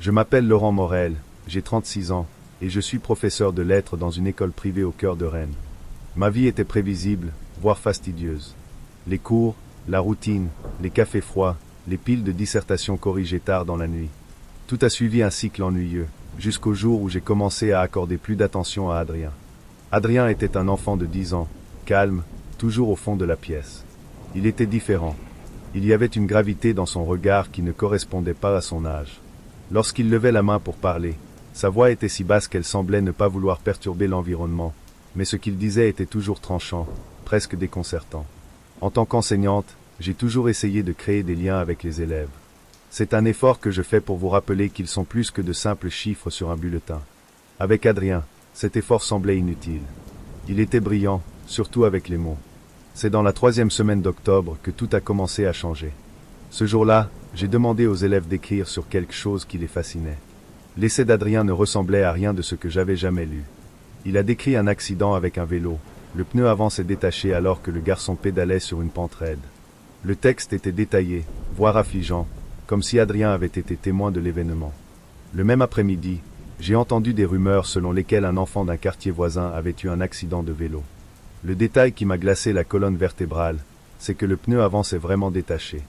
Je m'appelle Laurent Morel, j'ai 36 ans, et je suis professeur de lettres dans une école privée au cœur de Rennes. Ma vie était prévisible, voire fastidieuse. Les cours, la routine, les cafés froids, les piles de dissertations corrigées tard dans la nuit. Tout a suivi un cycle ennuyeux, jusqu'au jour où j'ai commencé à accorder plus d'attention à Adrien. Adrien était un enfant de 10 ans, calme, toujours au fond de la pièce. Il était différent. Il y avait une gravité dans son regard qui ne correspondait pas à son âge. Lorsqu'il levait la main pour parler, sa voix était si basse qu'elle semblait ne pas vouloir perturber l'environnement, mais ce qu'il disait était toujours tranchant, presque déconcertant. En tant qu'enseignante, j'ai toujours essayé de créer des liens avec les élèves. C'est un effort que je fais pour vous rappeler qu'ils sont plus que de simples chiffres sur un bulletin. Avec Adrien, cet effort semblait inutile. Il était brillant, surtout avec les mots. C'est dans la 3e semaine d'octobre que tout a commencé à changer. Ce jour-là, j'ai demandé aux élèves d'écrire sur quelque chose qui les fascinait. L'essai d'Adrien ne ressemblait à rien de ce que j'avais jamais lu. Il a décrit un accident avec un vélo. Le pneu avant s'est détaché alors que le garçon pédalait sur une pente raide. Le texte était détaillé, voire affligeant, comme si Adrien avait été témoin de l'événement. Le même après-midi, j'ai entendu des rumeurs selon lesquelles un enfant d'un quartier voisin avait eu un accident de vélo. Le détail qui m'a glacé la colonne vertébrale, c'est que le pneu avant s'est vraiment détaché.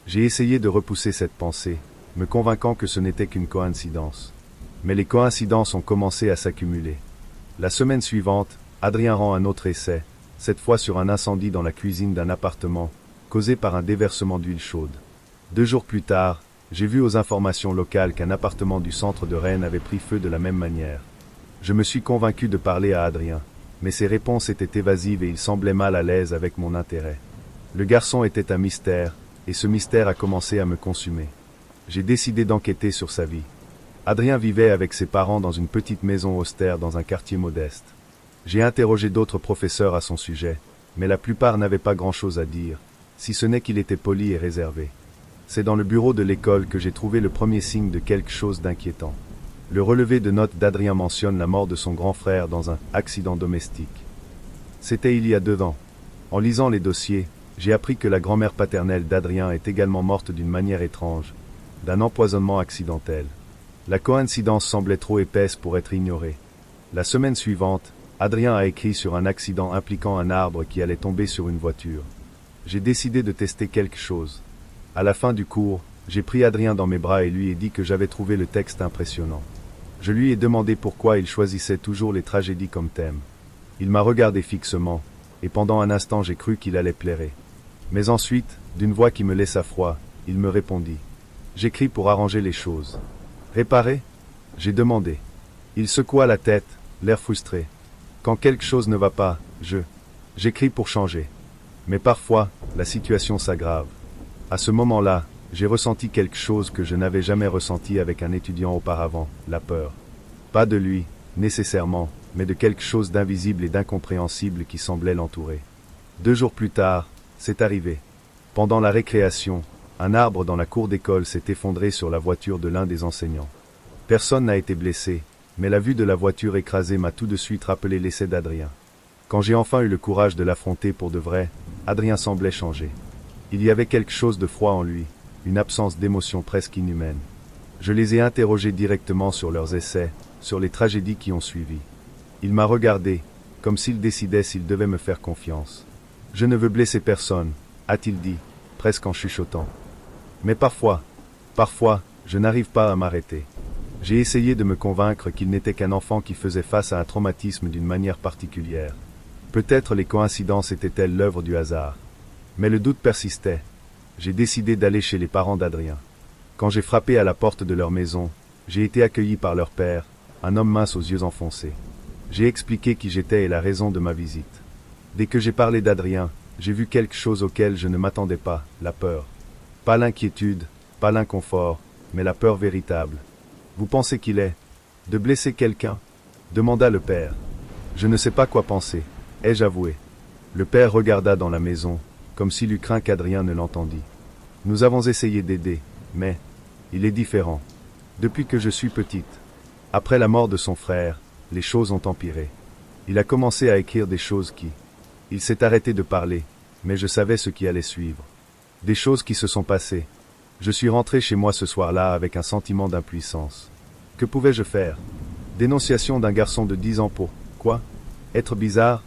J'ai essayé de repousser cette pensée, me convainquant que ce n'était qu'une coïncidence. Mais les coïncidences ont commencé à s'accumuler. La semaine suivante, Adrien rend un autre essai, cette fois sur un incendie dans la cuisine d'un appartement, causé par un déversement d'huile chaude. 2 jours plus tard, j'ai vu aux informations locales qu'un appartement du centre de Rennes avait pris feu de la même manière. Je me suis convaincu de parler à Adrien, mais ses réponses étaient évasives et il semblait mal à l'aise avec mon intérêt. Le garçon était un mystère, et ce mystère a commencé à me consumer. J'ai décidé d'enquêter sur sa vie. Adrien vivait avec ses parents dans une petite maison austère dans un quartier modeste. J'ai interrogé d'autres professeurs à son sujet, mais la plupart n'avaient pas grand-chose à dire, si ce n'est qu'il était poli et réservé. C'est dans le bureau de l'école que j'ai trouvé le premier signe de quelque chose d'inquiétant. Le relevé de notes d'Adrien mentionne la mort de son grand frère dans un accident domestique. C'était il y a 2 ans. En lisant les dossiers, j'ai appris que la grand-mère paternelle d'Adrien est également morte d'une manière étrange, d'un empoisonnement accidentel. La coïncidence semblait trop épaisse pour être ignorée. La semaine suivante, Adrien a écrit sur un accident impliquant un arbre qui allait tomber sur une voiture. J'ai décidé de tester quelque chose. À la fin du cours, j'ai pris Adrien dans mes bras et lui ai dit que j'avais trouvé le texte impressionnant. Je lui ai demandé pourquoi il choisissait toujours les tragédies comme thème. Il m'a regardé fixement, et pendant un instant j'ai cru qu'il allait plairer. Mais ensuite, d'une voix qui me laissa froid, il me répondit. J'écris pour arranger les choses. Réparer ? J'ai demandé. Il secoua la tête, l'air frustré. Quand quelque chose ne va pas, j'écris pour changer. Mais parfois, la situation s'aggrave. À ce moment-là, j'ai ressenti quelque chose que je n'avais jamais ressenti avec un étudiant auparavant, la peur. Pas de lui, nécessairement, mais de quelque chose d'invisible et d'incompréhensible qui semblait l'entourer. 2 jours plus tard, c'est arrivé. Pendant la récréation, un arbre dans la cour d'école s'est effondré sur la voiture de l'un des enseignants. Personne n'a été blessé, mais la vue de la voiture écrasée m'a tout de suite rappelé l'essai d'Adrien. Quand j'ai enfin eu le courage de l'affronter pour de vrai, Adrien semblait changer. Il y avait quelque chose de froid en lui, une absence d'émotion presque inhumaine. Je les ai interrogés directement sur leurs essais, sur les tragédies qui ont suivi. Il m'a regardé, comme s'il décidait s'il devait me faire confiance. « Je ne veux blesser personne », a-t-il dit, presque en chuchotant. Mais parfois, je n'arrive pas à m'arrêter. J'ai essayé de me convaincre qu'il n'était qu'un enfant qui faisait face à un traumatisme d'une manière particulière. Peut-être les coïncidences étaient-elles l'œuvre du hasard. Mais le doute persistait. J'ai décidé d'aller chez les parents d'Adrien. Quand j'ai frappé à la porte de leur maison, j'ai été accueilli par leur père, un homme mince aux yeux enfoncés. J'ai expliqué qui j'étais et la raison de ma visite. Dès que j'ai parlé d'Adrien, j'ai vu quelque chose auquel je ne m'attendais pas, la peur. Pas l'inquiétude, pas l'inconfort, mais la peur véritable. « Vous pensez qu'il est de blesser quelqu'un » demanda le père. Je ne sais pas quoi penser, ai-je avoué. Le père regarda dans la maison, comme s'il eût craint qu'Adrien ne l'entendît. Nous avons essayé d'aider, mais il est différent. Depuis que je suis petite. Après la mort de son frère, les choses ont empiré. Il a commencé à écrire des choses qui... Il s'est arrêté de parler, mais je savais ce qui allait suivre. Des choses qui se sont passées. Je suis rentré chez moi ce soir-là avec un sentiment d'impuissance. Que pouvais-je faire? Dénonciation d'un garçon de 10 ans pour quoi? Être bizarre?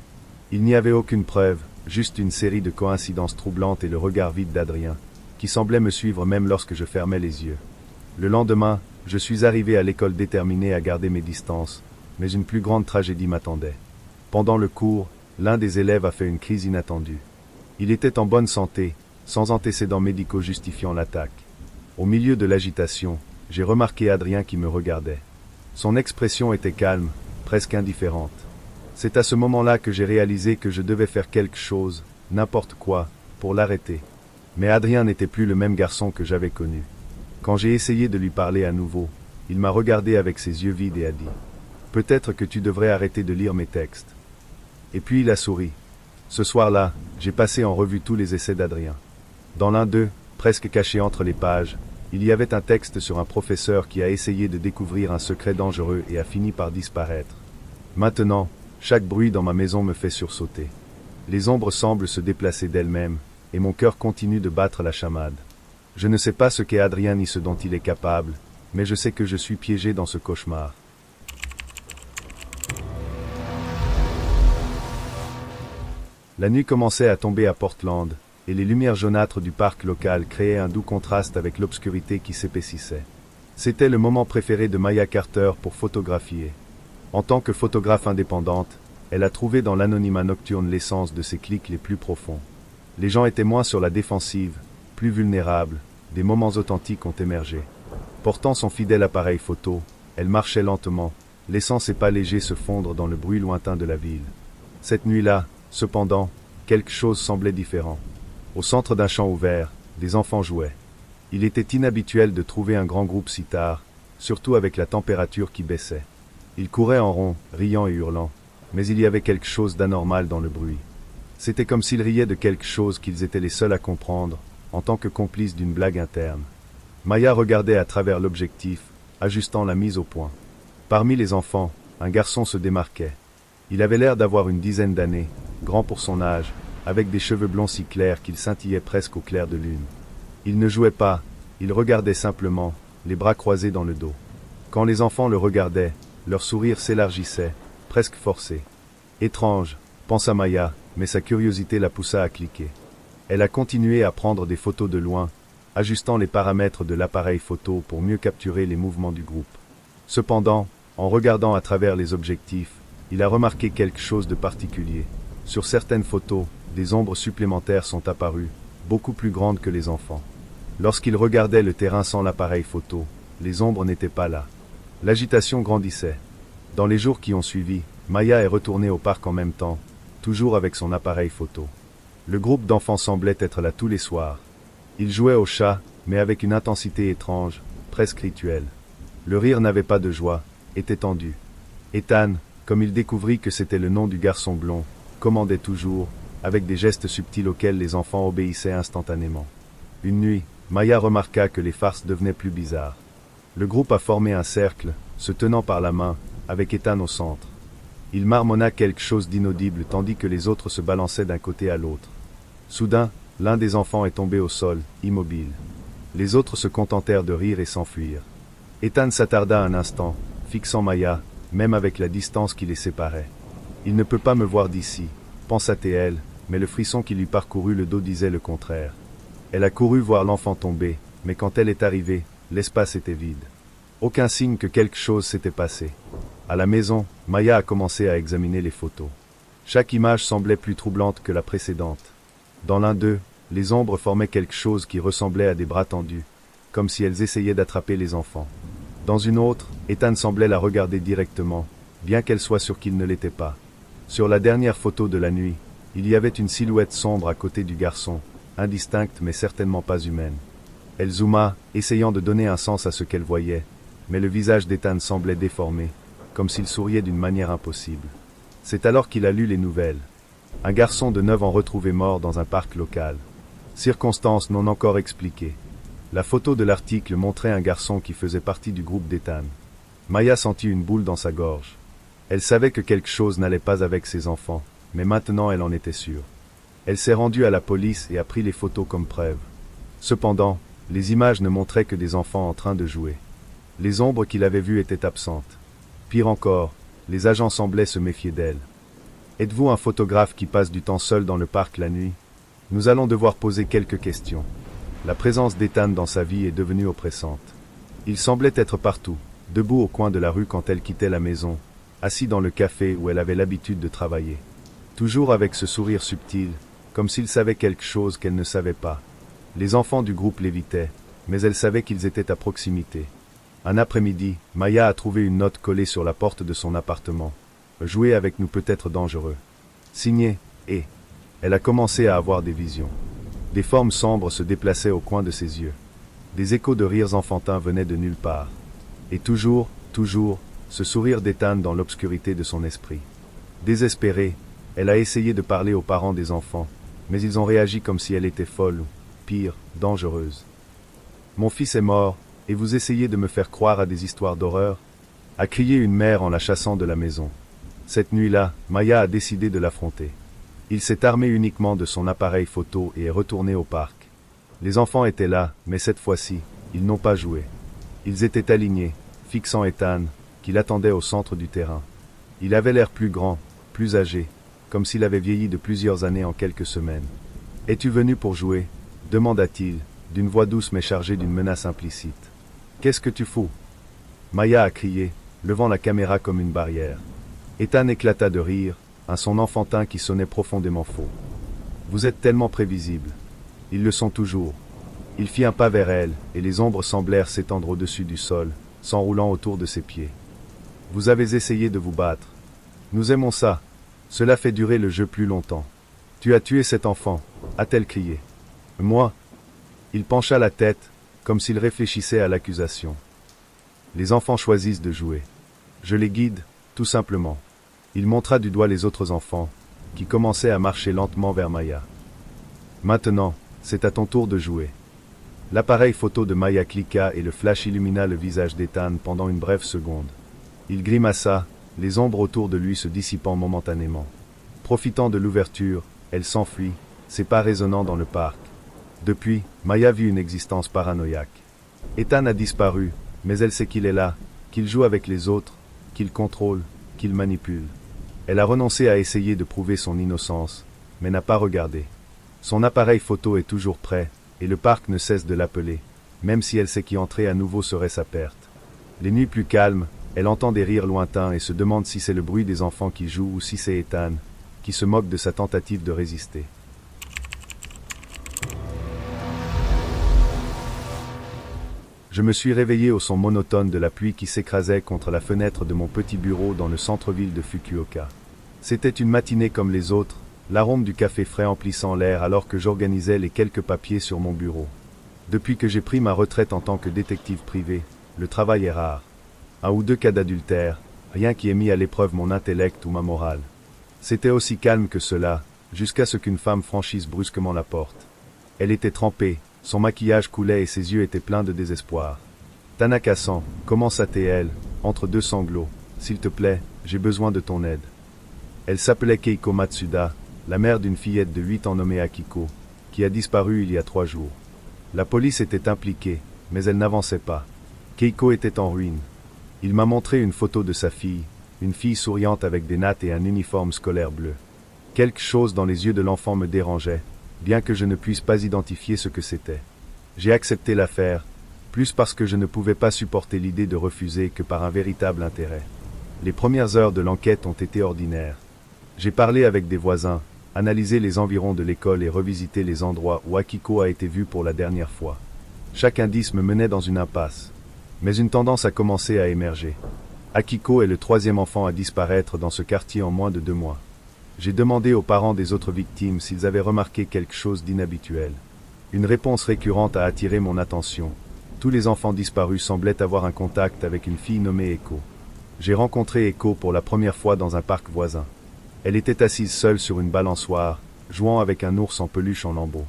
Il n'y avait aucune preuve, juste une série de coïncidences troublantes et le regard vide d'Adrien, qui semblait me suivre même lorsque je fermais les yeux. Le lendemain, je suis arrivé à l'école déterminé à garder mes distances, mais une plus grande tragédie m'attendait. Pendant le cours, l'un des élèves a fait une crise inattendue. Il était en bonne santé, sans antécédents médicaux justifiant l'attaque. Au milieu de l'agitation, j'ai remarqué Adrien qui me regardait. Son expression était calme, presque indifférente. C'est à ce moment-là que j'ai réalisé que je devais faire quelque chose, n'importe quoi, pour l'arrêter. Mais Adrien n'était plus le même garçon que j'avais connu. Quand j'ai essayé de lui parler à nouveau, il m'a regardé avec ses yeux vides et a dit « Peut-être que tu devrais arrêter de lire mes textes. » Et puis il a souri. Ce soir-là, j'ai passé en revue tous les essais d'Adrien. Dans l'un d'eux, presque caché entre les pages, il y avait un texte sur un professeur qui a essayé de découvrir un secret dangereux et a fini par disparaître. Maintenant, chaque bruit dans ma maison me fait sursauter. Les ombres semblent se déplacer d'elles-mêmes, et mon cœur continue de battre la chamade. Je ne sais pas ce qu'est Adrien ni ce dont il est capable, mais je sais que je suis piégé dans ce cauchemar. La nuit commençait à tomber à Portland, et les lumières jaunâtres du parc local créaient un doux contraste avec l'obscurité qui s'épaississait. C'était le moment préféré de Maya Carter pour photographier. En tant que photographe indépendante, elle a trouvé dans l'anonymat nocturne l'essence de ses clics les plus profonds. Les gens étaient moins sur la défensive, plus vulnérables, des moments authentiques ont émergé. Portant son fidèle appareil photo, elle marchait lentement, laissant ses pas légers se fondre dans le bruit lointain de la ville. Cette nuit-là, cependant, quelque chose semblait différent. Au centre d'un champ ouvert, des enfants jouaient. Il était inhabituel de trouver un grand groupe si tard, surtout avec la température qui baissait. Ils couraient en rond, riant et hurlant, mais il y avait quelque chose d'anormal dans le bruit. C'était comme s'ils riaient de quelque chose qu'ils étaient les seuls à comprendre, en tant que complices d'une blague interne. Maya regardait à travers l'objectif, ajustant la mise au point. Parmi les enfants, un garçon se démarquait. Il avait l'air d'avoir une dizaine d'années, grand pour son âge, avec des cheveux blonds si clairs qu'ils scintillaient presque au clair de lune. Il ne jouait pas, il regardait simplement, les bras croisés dans le dos. Quand les enfants le regardaient, leur sourire s'élargissait, presque forcé. Étrange, pensa Maya, mais sa curiosité la poussa à cliquer. Elle a continué à prendre des photos de loin, ajustant les paramètres de l'appareil photo pour mieux capturer les mouvements du groupe. Cependant, en regardant à travers les objectifs, il a remarqué quelque chose de particulier. Sur certaines photos, des ombres supplémentaires sont apparues, beaucoup plus grandes que les enfants. Lorsqu'il regardait le terrain sans l'appareil photo, les ombres n'étaient pas là. L'agitation grandissait. Dans les jours qui ont suivi, Maya est retournée au parc en même temps, toujours avec son appareil photo. Le groupe d'enfants semblait être là tous les soirs. Ils jouaient au chat, mais avec une intensité étrange, presque rituelle. Le rire n'avait pas de joie, était tendu. Ethan, comme il découvrit que c'était le nom du garçon blond, commandait toujours, avec des gestes subtils auxquels les enfants obéissaient instantanément. Une nuit, Maya remarqua que les farces devenaient plus bizarres. Le groupe a formé un cercle, se tenant par la main, avec Ethan au centre. Il marmonna quelque chose d'inaudible tandis que les autres se balançaient d'un côté à l'autre. Soudain, l'un des enfants est tombé au sol, immobile. Les autres se contentèrent de rire et s'enfuir. Ethan s'attarda un instant, fixant Maya, même avec la distance qui les séparait. « Il ne peut pas me voir d'ici », pensa-t-elle, mais le frisson qui lui parcourut le dos disait le contraire. Elle a couru voir l'enfant tomber, mais quand elle est arrivée, l'espace était vide. Aucun signe que quelque chose s'était passé. À la maison, Maya a commencé à examiner les photos. Chaque image semblait plus troublante que la précédente. Dans l'un d'eux, les ombres formaient quelque chose qui ressemblait à des bras tendus, comme si elles essayaient d'attraper les enfants. Dans une autre, Ethan semblait la regarder directement, bien qu'elle soit sûre qu'il ne l'était pas. Sur la dernière photo de la nuit, il y avait une silhouette sombre à côté du garçon, indistincte mais certainement pas humaine. Elle zooma, essayant de donner un sens à ce qu'elle voyait, mais le visage d'Ethan semblait déformé, comme s'il souriait d'une manière impossible. C'est alors qu'il a lu les nouvelles. Un garçon de 9 ans retrouvé mort dans un parc local. Circonstances non encore expliquées. La photo de l'article montrait un garçon qui faisait partie du groupe d'Ethan. Maya sentit une boule dans sa gorge. Elle savait que quelque chose n'allait pas avec ses enfants, mais maintenant elle en était sûre. Elle s'est rendue à la police et a pris les photos comme preuve. Cependant, Les images ne montraient que des enfants en train de jouer. Les ombres qu'il avait vues étaient absentes. Pire encore, les agents semblaient se méfier d'elle. Êtes-vous un photographe qui passe du temps seul dans le parc la nuit? Nous allons devoir poser quelques questions. La présence d'Ethan dans sa vie est devenue oppressante. Il semblait être partout, debout au coin de la rue quand elle quittait la maison, assis dans le café où elle avait l'habitude de travailler. Toujours avec ce sourire subtil, comme s'il savait quelque chose qu'elle ne savait pas. Les enfants du groupe l'évitaient, mais elle savait qu'ils étaient à proximité. Un après-midi, Maya a trouvé une note collée sur la porte de son appartement. Jouer avec nous peut être dangereux. Signé, et elle a commencé à avoir des visions. Des formes sombres se déplaçaient au coin de ses yeux. Des échos de rires enfantins venaient de nulle part. Et toujours, ce sourire d'Ethan dans l'obscurité de son esprit. Désespérée, elle a essayé de parler aux parents des enfants, mais ils ont réagi comme si elle était folle ou, pire, dangereuse. Mon fils est mort, et vous essayez de me faire croire à des histoires d'horreur, a crié une mère en la chassant de la maison. Cette nuit-là, Maya a décidé de l'affronter. Il s'est armé uniquement de son appareil photo et est retourné au parc. Les enfants étaient là, mais cette fois-ci, ils n'ont pas joué. Ils étaient alignés, fixant Ethan, qui l'attendait au centre du terrain. Il avait l'air plus grand, plus âgé, comme s'il avait vieilli de plusieurs années en quelques semaines. « Es-tu venu pour jouer ?» demanda-t-il, d'une voix douce mais chargée d'une menace implicite. « Qu'est-ce que tu fous ?» Maya a crié, levant la caméra comme une barrière. Ethan éclata de rire, un son enfantin qui sonnait profondément faux. « Vous êtes tellement prévisible. Ils le sont toujours. » Il fit un pas vers elle, et les ombres semblèrent s'étendre au-dessus du sol, s'enroulant autour de ses pieds. « Vous avez essayé de vous battre. Nous aimons ça. Cela fait durer le jeu plus longtemps. Tu as tué cet enfant, a-t-elle crié. Moi? Il pencha la tête, comme s'il réfléchissait à l'accusation. Les enfants choisissent de jouer. Je les guide, tout simplement. Il montra du doigt les autres enfants, qui commençaient à marcher lentement vers Maya. Maintenant, c'est à ton tour de jouer. L'appareil photo de Maya cliqua et le flash illumina le visage d'Ethan pendant une brève seconde. Il grimaça, les ombres autour de lui se dissipant momentanément. Profitant de l'ouverture, elle s'enfuit, ses pas résonnant dans le parc. Depuis, Maya vit une existence paranoïaque. Ethan a disparu, mais elle sait qu'il est là, qu'il joue avec les autres, qu'il contrôle, qu'il manipule. Elle a renoncé à essayer de prouver son innocence, mais n'a pas regardé. Son appareil photo est toujours prêt, et le parc ne cesse de l'appeler, même si elle sait qu'y entrer à nouveau serait sa perte. Les nuits plus calmes, elle entend des rires lointains et se demande si c'est le bruit des enfants qui jouent ou si c'est Ethan, qui se moque de sa tentative de résister. Je me suis réveillé au son monotone de la pluie qui s'écrasait contre la fenêtre de mon petit bureau dans le centre-ville de Fukuoka. C'était une matinée comme les autres, l'arôme du café frais emplissant l'air alors que j'organisais les quelques papiers sur mon bureau. Depuis que j'ai pris ma retraite en tant que détective privé, le travail est rare. 1 ou 2 cas d'adultère, rien qui ait mis à l'épreuve mon intellect ou ma morale. C'était aussi calme que cela, jusqu'à ce qu'une femme franchisse brusquement la porte. Elle était trempée, son maquillage coulait et ses yeux étaient pleins de désespoir. « Tanaka-san, commença-t-elle, entre 2 sanglots. S'il te plaît, j'ai besoin de ton aide. » Elle s'appelait Keiko Matsuda, la mère d'une fillette de 8 ans nommée Akiko, qui a disparu il y a 3 jours. La police était impliquée, mais elle n'avançait pas. Keiko était en ruine. Il m'a montré une photo de sa fille, une fille souriante avec des nattes et un uniforme scolaire bleu. Quelque chose dans les yeux de l'enfant me dérangeait, bien que je ne puisse pas identifier ce que c'était. J'ai accepté l'affaire, plus parce que je ne pouvais pas supporter l'idée de refuser que par un véritable intérêt. Les premières heures de l'enquête ont été ordinaires. J'ai parlé avec des voisins, analysé les environs de l'école et revisité les endroits où Akiko a été vue pour la dernière fois. Chaque indice me menait dans une impasse. Mais une tendance a commencé à émerger. Akiko est le 3e enfant à disparaître dans ce quartier en moins de 2 mois. J'ai demandé aux parents des autres victimes s'ils avaient remarqué quelque chose d'inhabituel. Une réponse récurrente a attiré mon attention. Tous les enfants disparus semblaient avoir un contact avec une fille nommée Echo. J'ai rencontré Echo pour la première fois dans un parc voisin. Elle était assise seule sur une balançoire, jouant avec un ours en peluche en lambeaux.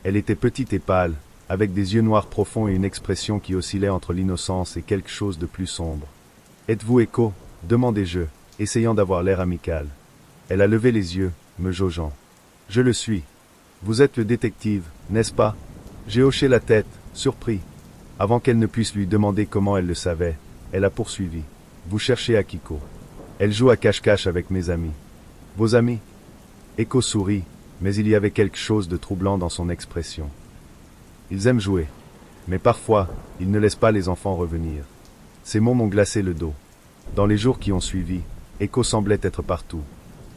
Elle était petite et pâle, avec des yeux noirs profonds et une expression qui oscillait entre l'innocence et quelque chose de plus sombre. « Êtes-vous Echo ?» demandai-je, essayant d'avoir l'air amical. Elle a levé les yeux, me jaugeant. « Je le suis. Vous êtes le détective, n'est-ce pas ?» J'ai hoché la tête, Surpris. Avant qu'elle ne puisse lui demander comment elle le savait, elle a poursuivi. Vous cherchez Akiko. Elle joue à cache-cache avec mes amis. Vos amis? Eiko sourit, mais il y avait quelque chose de troublant dans son expression. Ils aiment jouer. Mais parfois, ils ne laissent pas les enfants revenir. Ces mots m'ont glacé le dos. Dans les jours qui ont suivi, Eiko semblait être partout.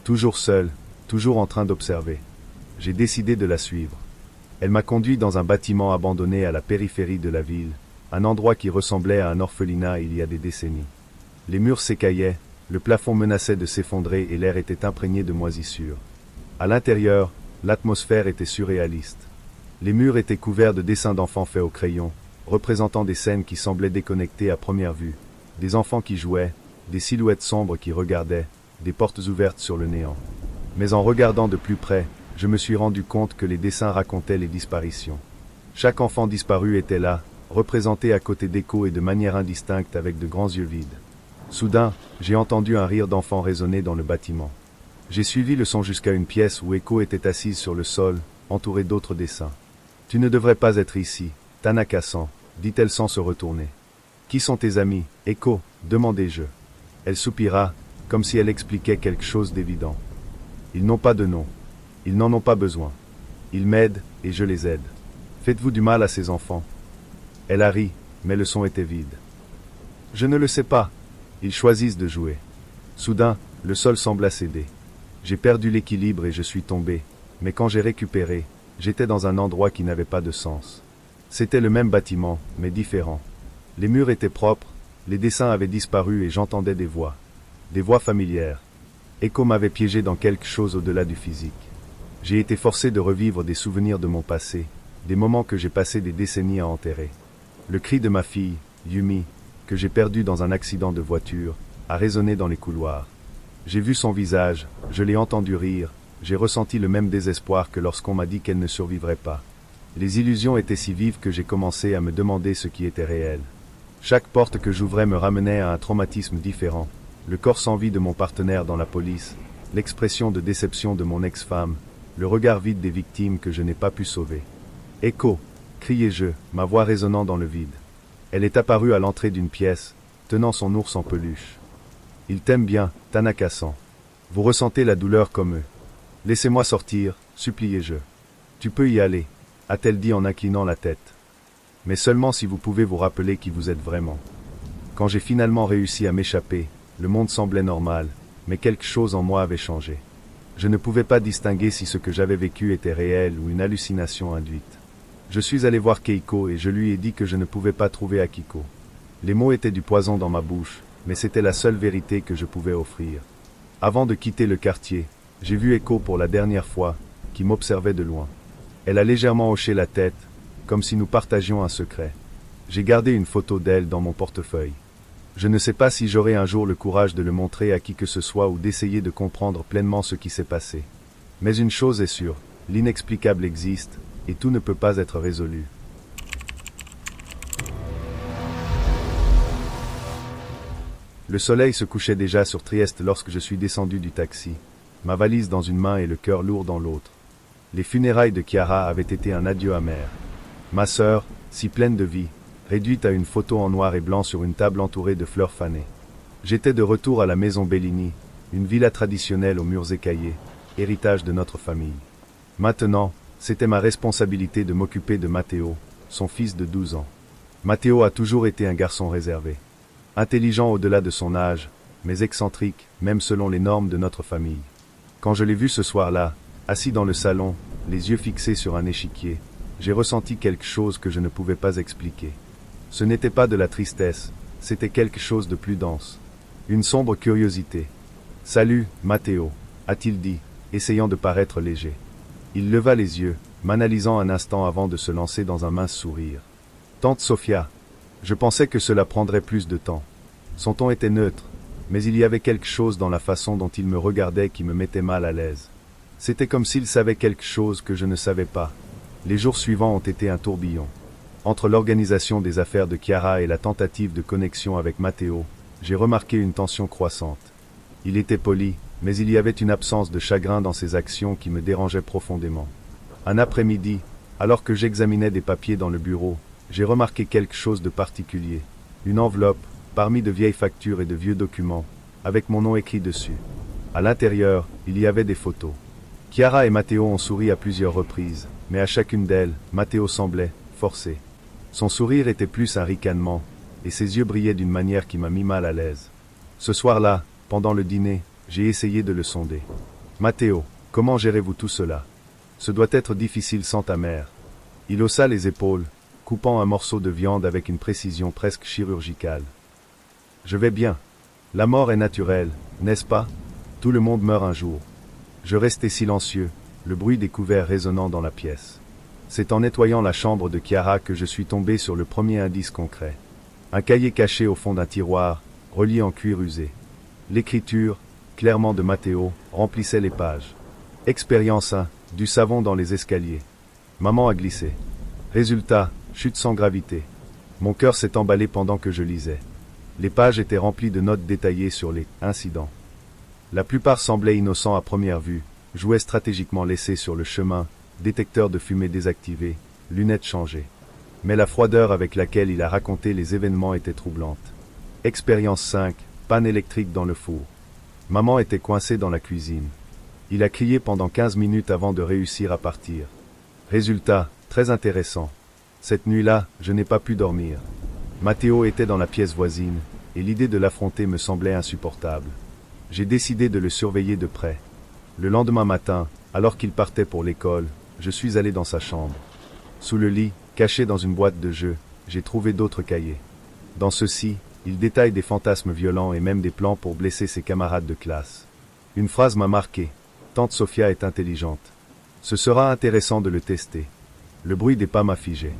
Toujours seule, toujours en train d'observer. J'ai décidé de la suivre. Elle m'a conduit dans un bâtiment abandonné à la périphérie de la ville, un endroit qui ressemblait à un orphelinat il y a des décennies. Les murs s'écaillaient, le plafond menaçait de s'effondrer et l'air était imprégné de moisissures. À l'intérieur, l'atmosphère était surréaliste. Les murs étaient couverts de dessins d'enfants faits au crayon, représentant des scènes qui semblaient déconnectées à première vue. Des enfants qui jouaient, des silhouettes sombres qui regardaient, des portes ouvertes sur le néant. Mais en regardant de plus près, je me suis rendu compte que les dessins racontaient les disparitions. Chaque enfant disparu était là, représenté à côté d'Eiko et de manière indistincte avec de grands yeux vides. Soudain, j'ai entendu un rire d'enfant résonner dans le bâtiment. J'ai suivi le son jusqu'à une pièce où Eiko était assise sur le sol, entourée d'autres dessins. « Tu ne devrais pas être ici, Tanaka-san, dit-elle sans se retourner. « Qui sont tes amis, Eiko ?» demandai-je. Elle soupira, comme si elle expliquait quelque chose d'évident. « Ils n'ont pas de nom. Ils n'en ont pas besoin. Ils m'aident, et je les aide. Faites-vous du mal à ces enfants ?» Elle a ri, mais le son était vide. « Je ne le sais pas. Ils choisissent de jouer. » Soudain, le sol sembla céder. J'ai perdu l'équilibre et je suis tombé, mais quand j'ai récupéré, j'étais dans un endroit qui n'avait pas de sens. C'était le même bâtiment, mais différent. Les murs étaient propres, les dessins avaient disparu et j'entendais des voix. Des voix familières. Eiko m'avait piégé dans quelque chose au-delà du physique. J'ai été forcé de revivre des souvenirs de mon passé, des moments que j'ai passé des décennies à enterrer. Le cri de ma fille, Yumi, que j'ai perdu dans un accident de voiture, a résonné dans les couloirs. J'ai vu son visage, je l'ai entendu rire, j'ai ressenti le même désespoir que lorsqu'on m'a dit qu'elle ne survivrait pas. Les illusions étaient si vives que j'ai commencé à me demander ce qui était réel. Chaque porte que j'ouvrais me ramenait à un traumatisme différent. Le corps sans vie de mon partenaire dans la police, l'expression de déception de mon ex-femme, le regard vide des victimes que je n'ai pas pu sauver. « Eiko !» criai-je, ma voix résonnant dans le vide. Elle est apparue à l'entrée d'une pièce, tenant son ours en peluche. « Il t'aime bien, Tanaka-san. Vous ressentez la douleur comme eux. Laissez-moi sortir, suppliai-je. Tu peux y aller, a-t-elle dit en inclinant la tête. Mais seulement si vous pouvez vous rappeler qui vous êtes vraiment. Quand j'ai finalement réussi à m'échapper, le monde semblait normal, mais quelque chose en moi avait changé. Je ne pouvais pas distinguer si ce que j'avais vécu était réel ou une hallucination induite. Je suis allé voir Keiko et je lui ai dit que je ne pouvais pas trouver Akiko. Les mots étaient du poison dans ma bouche, mais c'était la seule vérité que je pouvais offrir. Avant de quitter le quartier, j'ai vu Eiko pour la dernière fois, qui m'observait de loin. Elle a légèrement hoché la tête, comme si nous partagions un secret. J'ai gardé une photo d'elle dans mon portefeuille. Je ne sais pas si j'aurai un jour le courage de le montrer à qui que ce soit ou d'essayer de comprendre pleinement ce qui s'est passé. Mais une chose est sûre, l'inexplicable existe, et tout ne peut pas être résolu. Le soleil se couchait déjà sur Trieste lorsque je suis descendu du taxi, ma valise dans une main et le cœur lourd dans l'autre. Les funérailles de Chiara avaient été un adieu amer. Ma sœur, si pleine de vie, réduite à une photo en noir et blanc sur une table entourée de fleurs fanées. J'étais de retour à la maison Bellini, une villa traditionnelle aux murs écaillés, héritage de notre famille. Maintenant, c'était ma responsabilité de m'occuper de Matteo, son fils de 12 ans. Matteo a toujours été un garçon réservé. Intelligent au-delà de son âge, mais excentrique, même selon les normes de notre famille. Quand je l'ai vu ce soir-là, assis dans le salon, les yeux fixés sur un échiquier, j'ai ressenti quelque chose que je ne pouvais pas expliquer. Ce n'était pas de la tristesse, c'était quelque chose de plus dense. Une sombre curiosité. « Salut, Matteo » a-t-il dit, essayant de paraître léger. Il leva les yeux, m'analysant un instant avant de se lancer dans un mince sourire. « Tante Sophia » Je pensais que cela prendrait plus de temps. Son ton était neutre, mais il y avait quelque chose dans la façon dont il me regardait qui me mettait mal à l'aise. C'était comme s'il savait quelque chose que je ne savais pas. Les jours suivants ont été un tourbillon. Entre l'organisation des affaires de Chiara et la tentative de connexion avec Matteo, j'ai remarqué une tension croissante. Il était poli, mais il y avait une absence de chagrin dans ses actions qui me dérangeait profondément. Un après-midi, alors que j'examinais des papiers dans le bureau, j'ai remarqué quelque chose de particulier. Une enveloppe, parmi de vieilles factures et de vieux documents, avec mon nom écrit dessus. À l'intérieur, il y avait des photos. Chiara et Matteo ont souri à plusieurs reprises, mais à chacune d'elles, Matteo semblait forcé. Son sourire était plus un ricanement, et ses yeux brillaient d'une manière qui m'a mis mal à l'aise. Ce soir-là, pendant le dîner, j'ai essayé de le sonder. Matteo, comment gérez-vous tout cela? Ce doit être difficile sans ta mère. Il haussa les épaules, coupant un morceau de viande avec une précision presque chirurgicale. Je vais bien. La mort est naturelle, n'est-ce pas? Tout le monde meurt un jour. Je restai silencieux, le bruit des couverts résonnant dans la pièce. C'est en nettoyant la chambre de Chiara que je suis tombé sur le premier indice concret. Un cahier caché au fond d'un tiroir, relié en cuir usé. L'écriture, clairement de Matteo, remplissait les pages. Expérience 1, du savon dans les escaliers. Maman a glissé. Résultat, chute sans gravité. Mon cœur s'est emballé pendant que je lisais. Les pages étaient remplies de notes détaillées sur les incidents. La plupart semblaient innocents à première vue, jouets stratégiquement laissés sur le chemin, détecteur de fumée désactivé, lunettes changées. Mais la froideur avec laquelle il a raconté les événements était troublante. Expérience 5, panne électrique dans le four. Maman était coincée dans la cuisine. Il a crié pendant 15 minutes avant de réussir à partir. Résultat, très intéressant. Cette nuit-là, je n'ai pas pu dormir. Matteo était dans la pièce voisine, et l'idée de l'affronter me semblait insupportable. J'ai décidé de le surveiller de près. Le lendemain matin, alors qu'il partait pour l'école, je suis allé dans sa chambre. Sous le lit, caché dans une boîte de jeux, j'ai trouvé d'autres cahiers. Dans ceux-ci, il détaille des fantasmes violents et même des plans pour blesser ses camarades de classe. Une phrase m'a marqué. Tante Sofia est intelligente. Ce sera intéressant de le tester. Le bruit des pas m'a figé.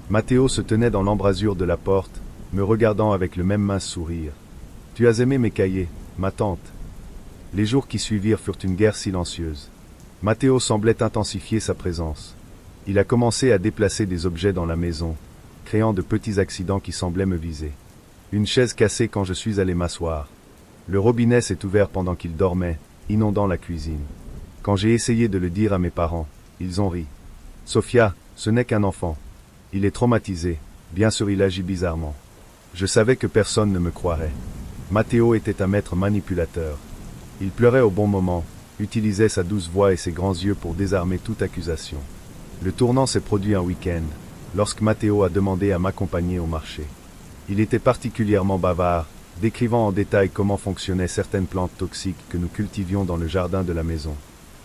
Matteo se tenait dans l'embrasure de la porte, me regardant avec le même mince sourire. Tu as aimé mes cahiers, ma tante. Les jours qui suivirent furent une guerre silencieuse. Matteo semblait intensifier sa présence. Il a commencé à déplacer des objets dans la maison, créant de petits accidents qui semblaient me viser. Une chaise cassée quand je suis allé m'asseoir. Le robinet s'est ouvert pendant qu'il dormait, inondant la cuisine. Quand j'ai essayé de le dire à mes parents, ils ont ri. Sofia, ce n'est qu'un enfant. Il est traumatisé, bien sûr il agit bizarrement. Je savais que personne ne me croirait. Matteo était un maître manipulateur. Il pleurait au bon moment, utilisait sa douce voix et ses grands yeux pour désarmer toute accusation. Le tournant s'est produit un week-end, lorsque Matteo a demandé à m'accompagner au marché. Il était particulièrement bavard, décrivant en détail comment fonctionnaient certaines plantes toxiques que nous cultivions dans le jardin de la maison.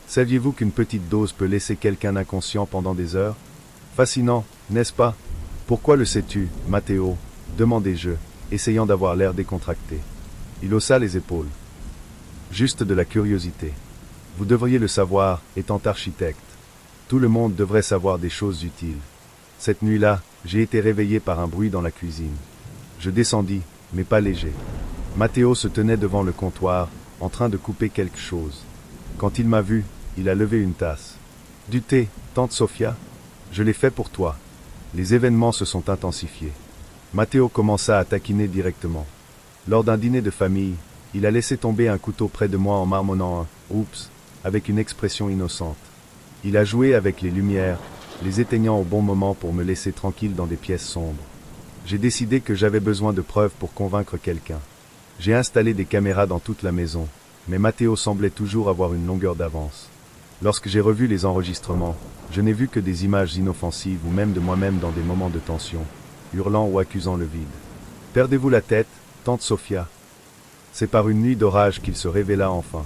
Saviez-vous qu'une petite dose peut laisser quelqu'un inconscient pendant des heures? Fascinant, n'est-ce pas? Pourquoi le sais-tu, Matteo? Demandai-je, essayant d'avoir l'air décontracté. Il haussa les épaules. Juste de la curiosité. Vous devriez le savoir, étant architecte. Tout le monde devrait savoir des choses utiles. Cette nuit-là, j'ai été réveillé par un bruit dans la cuisine. Je descendis, mais pas léger. Matteo se tenait devant le comptoir, en train de couper quelque chose. Quand il m'a vu, il a levé une tasse. Du thé, tante Sofia? Je l'ai fait pour toi. Les événements se sont intensifiés. Matteo commença à taquiner directement. Lors d'un dîner de famille, il a laissé tomber un couteau près de moi en marmonnant un « oups » avec une expression innocente. Il a joué avec les lumières, les éteignant au bon moment pour me laisser tranquille dans des pièces sombres. J'ai décidé que j'avais besoin de preuves pour convaincre quelqu'un. J'ai installé des caméras dans toute la maison, mais Matteo semblait toujours avoir une longueur d'avance. Lorsque j'ai revu les enregistrements, je n'ai vu que des images inoffensives ou même de moi-même dans des moments de tension, hurlant ou accusant le vide. Perdez-vous la tête, tante Sofia? C'est par une nuit d'orage qu'il se révéla enfin.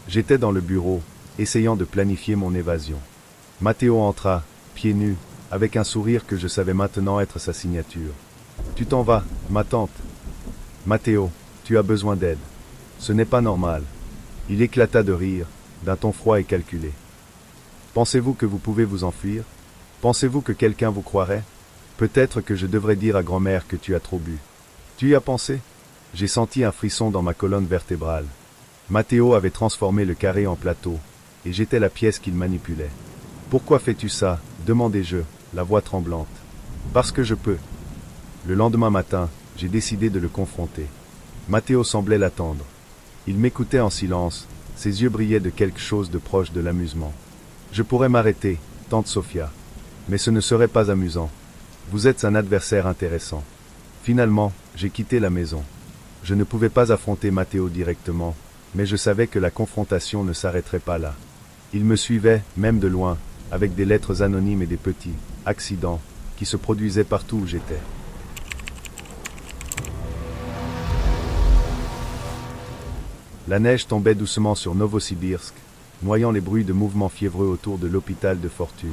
J'étais dans le bureau, essayant de planifier mon évasion. Matteo entra, pieds nus, avec un sourire que je savais maintenant être sa signature. Tu t'en vas, ma tante. Matteo, tu as besoin d'aide. Ce n'est pas normal. Il éclata de rire, d'un ton froid et calculé. Pensez-vous que vous pouvez vous enfuir? Pensez-vous que quelqu'un vous croirait? Peut-être que je devrais dire à grand-mère que tu as trop bu. Tu y as pensé? J'ai senti un frisson dans ma colonne vertébrale. Matteo avait transformé le carré en plateau, et j'étais la pièce qu'il manipulait. Pourquoi fais-tu ça? Demandai-je, la voix tremblante. Parce que je peux. Le lendemain matin, j'ai décidé de le confronter. Matteo semblait l'attendre. Il m'écoutait en silence, ses yeux brillaient de quelque chose de proche de l'amusement. Je pourrais m'arrêter, tante Sofia. Mais ce ne serait pas amusant. Vous êtes un adversaire intéressant. Finalement, j'ai quitté la maison. Je ne pouvais pas affronter Matteo directement, mais je savais que la confrontation ne s'arrêterait pas là. Il me suivait, même de loin, avec des lettres anonymes et des petits accidents qui se produisaient partout où j'étais. La neige tombait doucement sur Novosibirsk, noyant les bruits de mouvements fiévreux autour de l'hôpital de Fortune.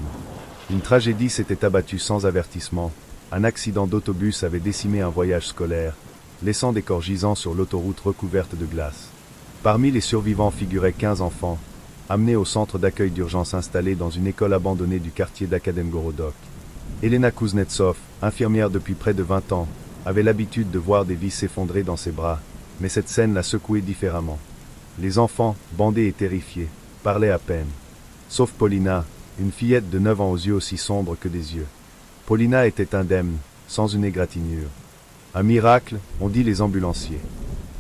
Une tragédie s'était abattue sans avertissement. Un accident d'autobus avait décimé un voyage scolaire, laissant des corps gisants sur l'autoroute recouverte de glace. Parmi les survivants figuraient 15 enfants, amenés au centre d'accueil d'urgence installé dans une école abandonnée du quartier d'Akademgorodok. Elena Kuznetsov, infirmière depuis près de 20 ans, avait l'habitude de voir des vies s'effondrer dans ses bras, mais cette scène la secouait différemment. Les enfants, bandés et terrifiés, parlaient à peine. Sauf Paulina, une fillette de 9 ans aux yeux aussi sombres que des yeux. Paulina était indemne, sans une égratignure. Un miracle, ont dit les ambulanciers.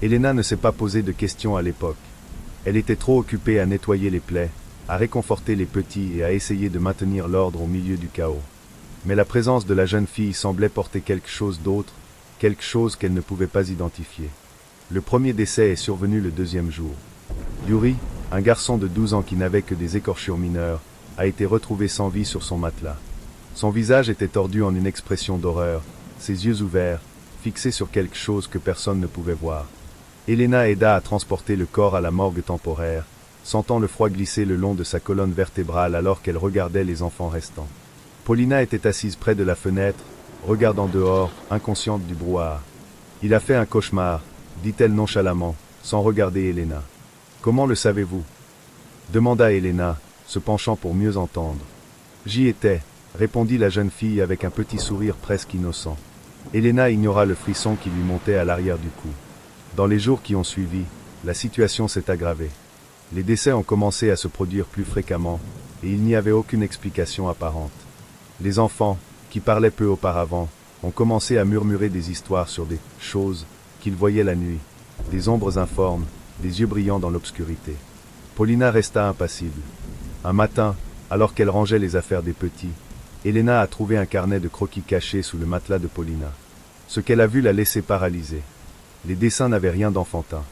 Elena ne s'est pas posé de questions à l'époque. Elle était trop occupée à nettoyer les plaies, à réconforter les petits et à essayer de maintenir l'ordre au milieu du chaos. Mais la présence de la jeune fille semblait porter quelque chose d'autre, quelque chose qu'elle ne pouvait pas identifier. Le premier décès est survenu le deuxième jour. Yuri, un garçon de 12 ans qui n'avait que des écorchures mineures, a été retrouvé sans vie sur son matelas. Son visage était tordu en une expression d'horreur, ses yeux ouverts, fixés sur quelque chose que personne ne pouvait voir. Elena aida à transporter le corps à la morgue temporaire, sentant le froid glisser le long de sa colonne vertébrale alors qu'elle regardait les enfants restants. Paulina était assise près de la fenêtre, regardant dehors, inconsciente du brouhaha. « Il a fait un cauchemar », dit-elle nonchalamment, sans regarder Elena. « Comment le savez-vous » demanda Elena, se penchant pour mieux entendre. « J'y étais », répondit la jeune fille avec un petit sourire presque innocent. Elena ignora le frisson qui lui montait à l'arrière du cou. Dans les jours qui ont suivi, la situation s'est aggravée. Les décès ont commencé à se produire plus fréquemment, et il n'y avait aucune explication apparente. Les enfants, qui parlaient peu auparavant, ont commencé à murmurer des histoires sur des choses qu'ils voyaient la nuit, des ombres informes, des yeux brillants dans l'obscurité. Paulina resta impassible. Un matin, alors qu'elle rangeait les affaires des petits, Elena a trouvé un carnet de croquis caché sous le matelas de Paulina. Ce qu'elle a vu l'a laissé paralysée. Les dessins n'avaient rien d'enfantin.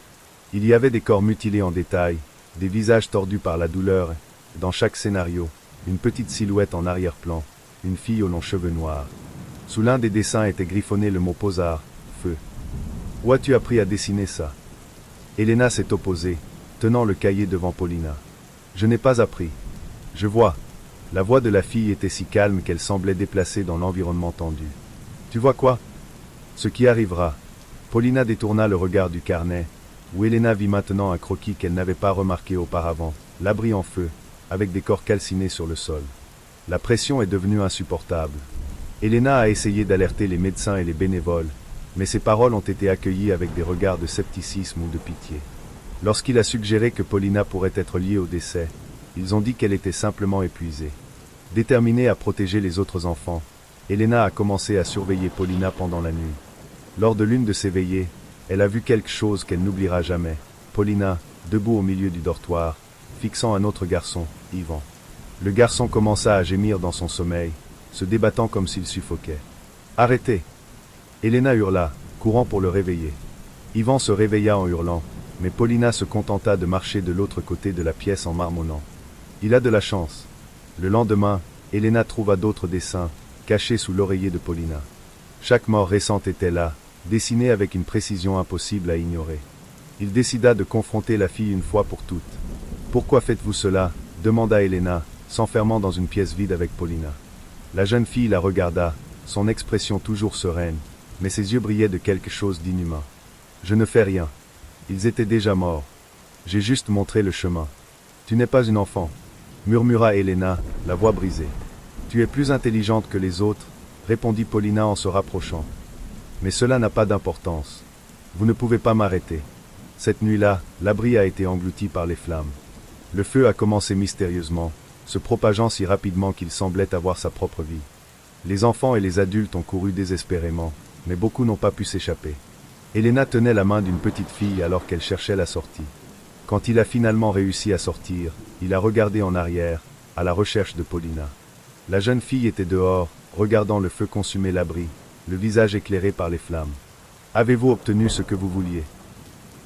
Il y avait des corps mutilés en détail, des visages tordus par la douleur, et, dans chaque scénario, une petite silhouette en arrière-plan, une fille aux longs cheveux noirs. Sous l'un des dessins était griffonné le mot Posar, feu. « Où as-tu appris à dessiner ça ?» Elena s'est opposée, tenant le cahier devant Paulina. « Je n'ai pas appris. Je vois. » La voix de la fille était si calme qu'elle semblait déplacée dans l'environnement tendu. « Tu vois quoi ? Ce qui arrivera. » Paulina détourna le regard du carnet, où Elena vit maintenant un croquis qu'elle n'avait pas remarqué auparavant, l'abri en feu, avec des corps calcinés sur le sol. La pression est devenue insupportable. Elena a essayé d'alerter les médecins et les bénévoles, mais ses paroles ont été accueillies avec des regards de scepticisme ou de pitié. Lorsqu'il a suggéré que Paulina pourrait être liée au décès, ils ont dit qu'elle était simplement épuisée. Déterminée à protéger les autres enfants, Elena a commencé à surveiller Paulina pendant la nuit. Lors de l'une de ses veillées, elle a vu quelque chose qu'elle n'oubliera jamais. Paulina, debout au milieu du dortoir, fixant un autre garçon, Ivan. Le garçon commença à gémir dans son sommeil, se débattant comme s'il suffoquait. « Arrêtez !» Elena hurla, courant pour le réveiller. Ivan se réveilla en hurlant, mais Paulina se contenta de marcher de l'autre côté de la pièce en marmonnant. Il a de la chance. Le lendemain, Elena trouva d'autres dessins, cachés sous l'oreiller de Paulina. Chaque mort récente était là, dessinée avec une précision impossible à ignorer. Il décida de confronter la fille une fois pour toutes. « Pourquoi faites-vous cela ?» demanda Elena, s'enfermant dans une pièce vide avec Paulina. La jeune fille la regarda, son expression toujours sereine, mais ses yeux brillaient de quelque chose d'inhumain. « Je ne fais rien. Ils étaient déjà morts. J'ai juste montré le chemin. Tu n'es pas une enfant, » murmura Elena, la voix brisée. « Tu es plus intelligente que les autres, » répondit Paulina en se rapprochant. « Mais cela n'a pas d'importance. Vous ne pouvez pas m'arrêter. » Cette nuit-là, l'abri a été englouti par les flammes. Le feu a commencé mystérieusement, se propageant si rapidement qu'il semblait avoir sa propre vie. Les enfants et les adultes ont couru désespérément, mais beaucoup n'ont pas pu s'échapper. Elena tenait la main d'une petite fille alors qu'elle cherchait la sortie. Quand il a finalement réussi à sortir, il a regardé en arrière, à la recherche de Paulina. La jeune fille était dehors, regardant le feu consumer l'abri, le visage éclairé par les flammes. « Avez-vous obtenu ce que vous vouliez »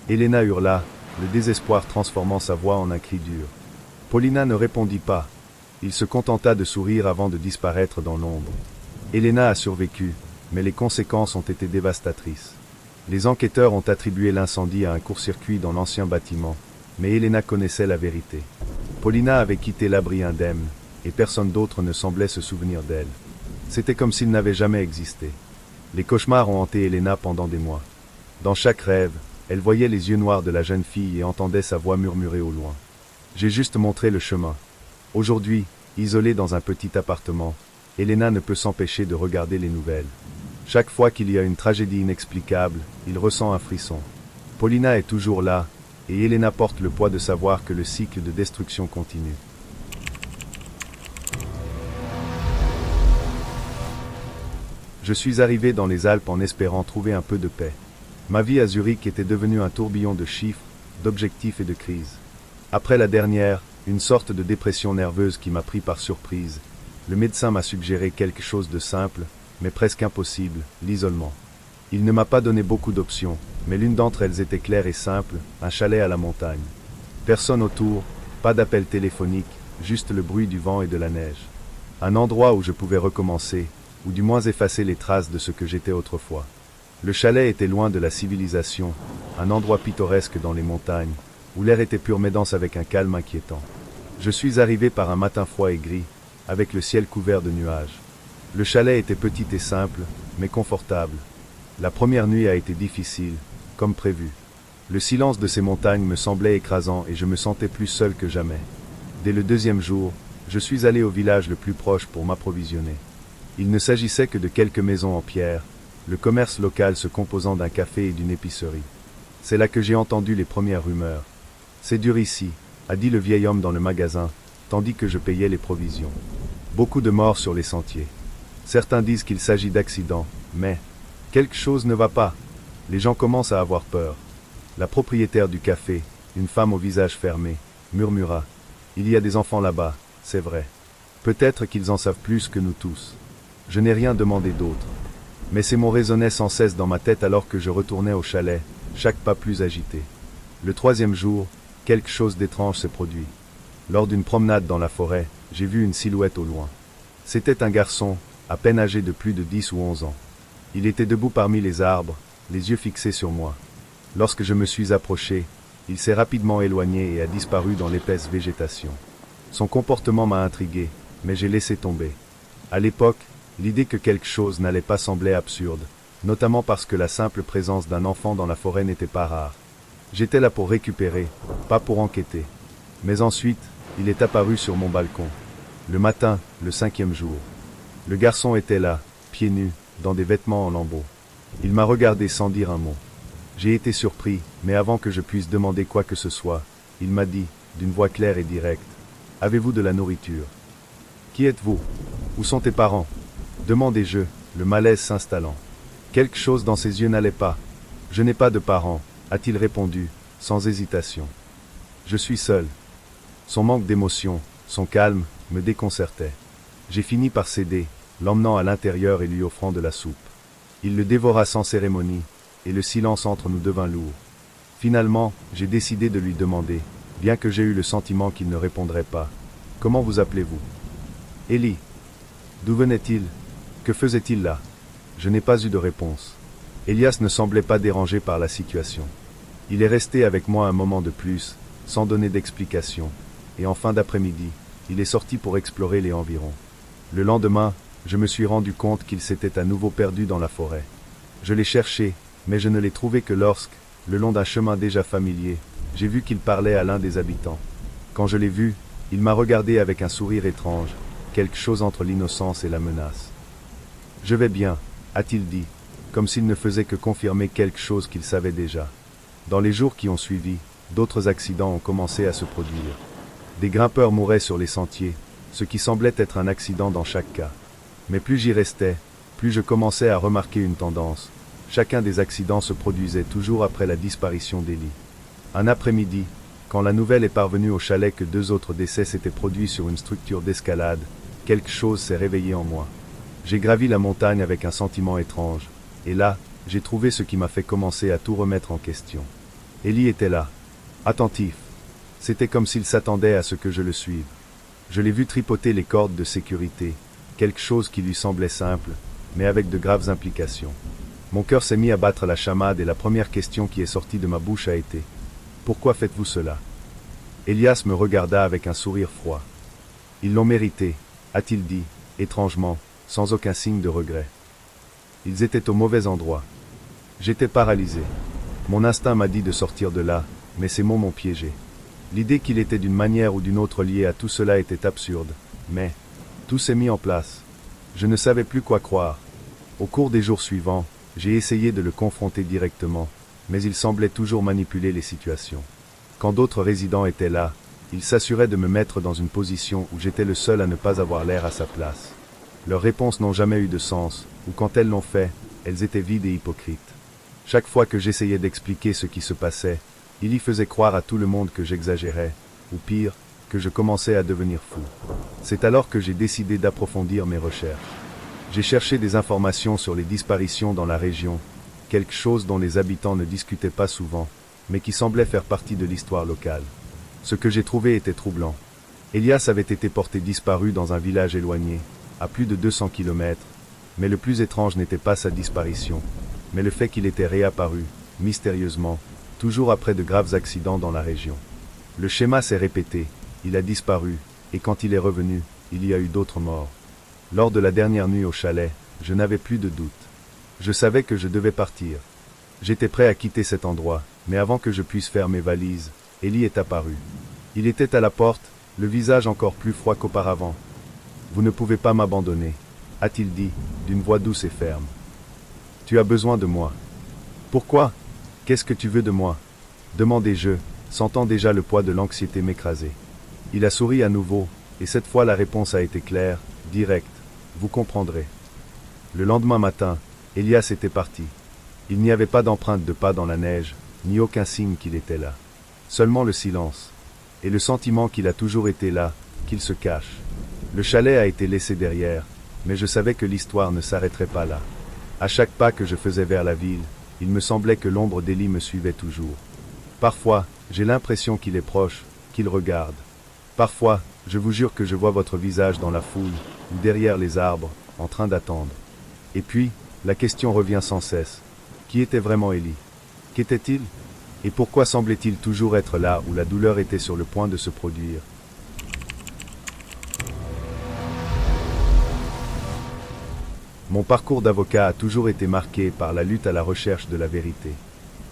Elena hurla, le désespoir transformant sa voix en un cri dur. Paulina ne répondit pas. Il se contenta de sourire avant de disparaître dans l'ombre. Elena a survécu, mais les conséquences ont été dévastatrices. Les enquêteurs ont attribué l'incendie à un court-circuit dans l'ancien bâtiment, mais Elena connaissait la vérité. Paulina avait quitté l'abri indemne, et personne d'autre ne semblait se souvenir d'elle. C'était comme s'il n'avait jamais existé. Les cauchemars ont hanté Elena pendant des mois. Dans chaque rêve, elle voyait les yeux noirs de la jeune fille et entendait sa voix murmurer au loin. J'ai juste montré le chemin. Aujourd'hui, isolée dans un petit appartement, Elena ne peut s'empêcher de regarder les nouvelles. Chaque fois qu'il y a une tragédie inexplicable, il ressent un frisson. Paulina est toujours là, et Elena porte le poids de savoir que le cycle de destruction continue. Je suis arrivé dans les Alpes en espérant trouver un peu de paix. Ma vie à Zurich était devenue un tourbillon de chiffres, d'objectifs et de crises. Après la dernière, une sorte de dépression nerveuse qui m'a pris par surprise, le médecin m'a suggéré quelque chose de simple, mais presque impossible, l'isolement. Il ne m'a pas donné beaucoup d'options, mais l'une d'entre elles était claire et simple, un chalet à la montagne. Personne autour, pas d'appel téléphonique, juste le bruit du vent et de la neige. Un endroit où je pouvais recommencer, ou du moins effacer les traces de ce que j'étais autrefois. Le chalet était loin de la civilisation, un endroit pittoresque dans les montagnes, où l'air était pur mais dense avec un calme inquiétant. Je suis arrivé par un matin froid et gris, avec le ciel couvert de nuages. Le chalet était petit et simple, mais confortable. La première nuit a été difficile, comme prévu. Le silence de ces montagnes me semblait écrasant et je me sentais plus seul que jamais. Dès le deuxième jour, je suis allé au village le plus proche pour m'approvisionner. Il ne s'agissait que de quelques maisons en pierre, le commerce local se composant d'un café et d'une épicerie. C'est là que j'ai entendu les premières rumeurs. « C'est dur ici », a dit le vieil homme dans le magasin, tandis que je payais les provisions. Beaucoup de morts sur les sentiers. Certains disent qu'il s'agit d'accidents, mais quelque chose ne va pas. Les gens commencent à avoir peur. La propriétaire du café, une femme au visage fermé, murmura. « Il y a des enfants là-bas, c'est vrai. Peut-être qu'ils en savent plus que nous tous. » Je n'ai rien demandé d'autre. Mais ces mots résonnaient sans cesse dans ma tête alors que je retournais au chalet, chaque pas plus agité. Le troisième jour, quelque chose d'étrange s'est produit. Lors d'une promenade dans la forêt, j'ai vu une silhouette au loin. C'était un garçon, à peine âgé de plus de 10 ou 11 ans. Il était debout parmi les arbres, les yeux fixés sur moi. Lorsque je me suis approché, il s'est rapidement éloigné et a disparu dans l'épaisse végétation. Son comportement m'a intrigué, mais j'ai laissé tomber. À l'époque, l'idée que quelque chose n'allait pas sembler absurde, notamment parce que la simple présence d'un enfant dans la forêt n'était pas rare. J'étais là pour récupérer, pas pour enquêter. Mais ensuite, il est apparu sur mon balcon. Le matin, le 5e jour. Le garçon était là, pieds nus, dans des vêtements en lambeaux. Il m'a regardé sans dire un mot. J'ai été surpris, mais avant que je puisse demander quoi que ce soit, il m'a dit, d'une voix claire et directe, « Avez-vous de la nourriture ? Qui êtes-vous ? Où sont tes parents ? » Demandai-je, le malaise s'installant. Quelque chose dans ses yeux n'allait pas. « Je n'ai pas de parents, » a-t-il répondu, sans hésitation. « Je suis seul. » Son manque d'émotion, son calme, me déconcertait. J'ai fini par céder, l'emmenant à l'intérieur et lui offrant de la soupe. Il le dévora sans cérémonie, et le silence entre nous devint lourd. Finalement, j'ai décidé de lui demander, bien que j'ai eu le sentiment qu'il ne répondrait pas. « Comment vous appelez-vous » ? « Élie. » D'où venait-il ? Que faisait-il là ? Je n'ai pas eu de réponse. Elias ne semblait pas dérangé par la situation. Il est resté avec moi un moment de plus, sans donner d'explication, et en fin d'après-midi, il est sorti pour explorer les environs. Le lendemain, je me suis rendu compte qu'il s'était à nouveau perdu dans la forêt. Je l'ai cherché, mais je ne l'ai trouvé que lorsque, le long d'un chemin déjà familier, j'ai vu qu'il parlait à l'un des habitants. Quand je l'ai vu, il m'a regardé avec un sourire étrange, quelque chose entre l'innocence et la menace. « Je vais bien », a-t-il dit, comme s'il ne faisait que confirmer quelque chose qu'il savait déjà. Dans les jours qui ont suivi, d'autres accidents ont commencé à se produire. Des grimpeurs mouraient sur les sentiers, ce qui semblait être un accident dans chaque cas. Mais plus j'y restais, plus je commençais à remarquer une tendance. Chacun des accidents se produisait toujours après la disparition d'Élie. Un après-midi, quand la nouvelle est parvenue au chalet que 2 autres décès s'étaient produits sur une structure d'escalade, quelque chose s'est réveillé en moi. J'ai gravi la montagne avec un sentiment étrange, et là, j'ai trouvé ce qui m'a fait commencer à tout remettre en question. Ellie était là, attentif. C'était comme s'il s'attendait à ce que je le suive. Je l'ai vu tripoter les cordes de sécurité, quelque chose qui lui semblait simple, mais avec de graves implications. Mon cœur s'est mis à battre la chamade et la première question qui est sortie de ma bouche a été « Pourquoi faites-vous cela ?» Elias me regarda avec un sourire froid. « Ils l'ont mérité », a-t-il dit, étrangement, sans aucun signe de regret. Ils étaient au mauvais endroit. J'étais paralysé. Mon instinct m'a dit de sortir de là, mais ces mots m'ont piégé. L'idée qu'il était d'une manière ou d'une autre lié à tout cela était absurde, mais tout s'est mis en place. Je ne savais plus quoi croire. Au cours des jours suivants, j'ai essayé de le confronter directement, mais il semblait toujours manipuler les situations. Quand d'autres résidents étaient là, il s'assurait de me mettre dans une position où j'étais le seul à ne pas avoir l'air à sa place. Leurs réponses n'ont jamais eu de sens, ou quand elles l'ont fait, elles étaient vides et hypocrites. Chaque fois que j'essayais d'expliquer ce qui se passait, il y faisait croire à tout le monde que j'exagérais, ou pire, que je commençais à devenir fou. C'est alors que j'ai décidé d'approfondir mes recherches. J'ai cherché des informations sur les disparitions dans la région, quelque chose dont les habitants ne discutaient pas souvent, mais qui semblait faire partie de l'histoire locale. Ce que j'ai trouvé était troublant. Elias avait été porté disparu dans un village éloigné, à plus de 200 kilomètres, mais le plus étrange n'était pas sa disparition, mais le fait qu'il était réapparu, mystérieusement, toujours après de graves accidents dans la région. Le schéma s'est répété, il a disparu, et quand il est revenu, il y a eu d'autres morts. Lors de la dernière nuit au chalet, je n'avais plus de doute. Je savais que je devais partir. J'étais prêt à quitter cet endroit, mais avant que je puisse faire mes valises, Ellie est apparu. Il était à la porte, le visage encore plus froid qu'auparavant. « Vous ne pouvez pas m'abandonner », a-t-il dit, d'une voix douce et ferme. « Tu as besoin de moi. »« Pourquoi ? Qu'est-ce que tu veux de moi ?» demandai-je, sentant déjà le poids de l'anxiété m'écraser. Il a souri à nouveau, et cette fois la réponse a été claire, directe. « Vous comprendrez. » Le lendemain matin, Elias était parti. Il n'y avait pas d'empreinte de pas dans la neige, ni aucun signe qu'il était là. Seulement le silence. Et le sentiment qu'il a toujours été là, qu'il se cache. Le chalet a été laissé derrière, mais je savais que l'histoire ne s'arrêterait pas là. À chaque pas que je faisais vers la ville, il me semblait que l'ombre d'Ellie me suivait toujours. Parfois, j'ai l'impression qu'il est proche, qu'il regarde. Parfois, je vous jure que je vois votre visage dans la foule, ou derrière les arbres, en train d'attendre. Et puis, la question revient sans cesse. Qui était vraiment Ellie? Qu'était-il? Et pourquoi semblait-il toujours être là où la douleur était sur le point de se produire? Mon parcours d'avocat a toujours été marqué par la lutte à la recherche de la vérité.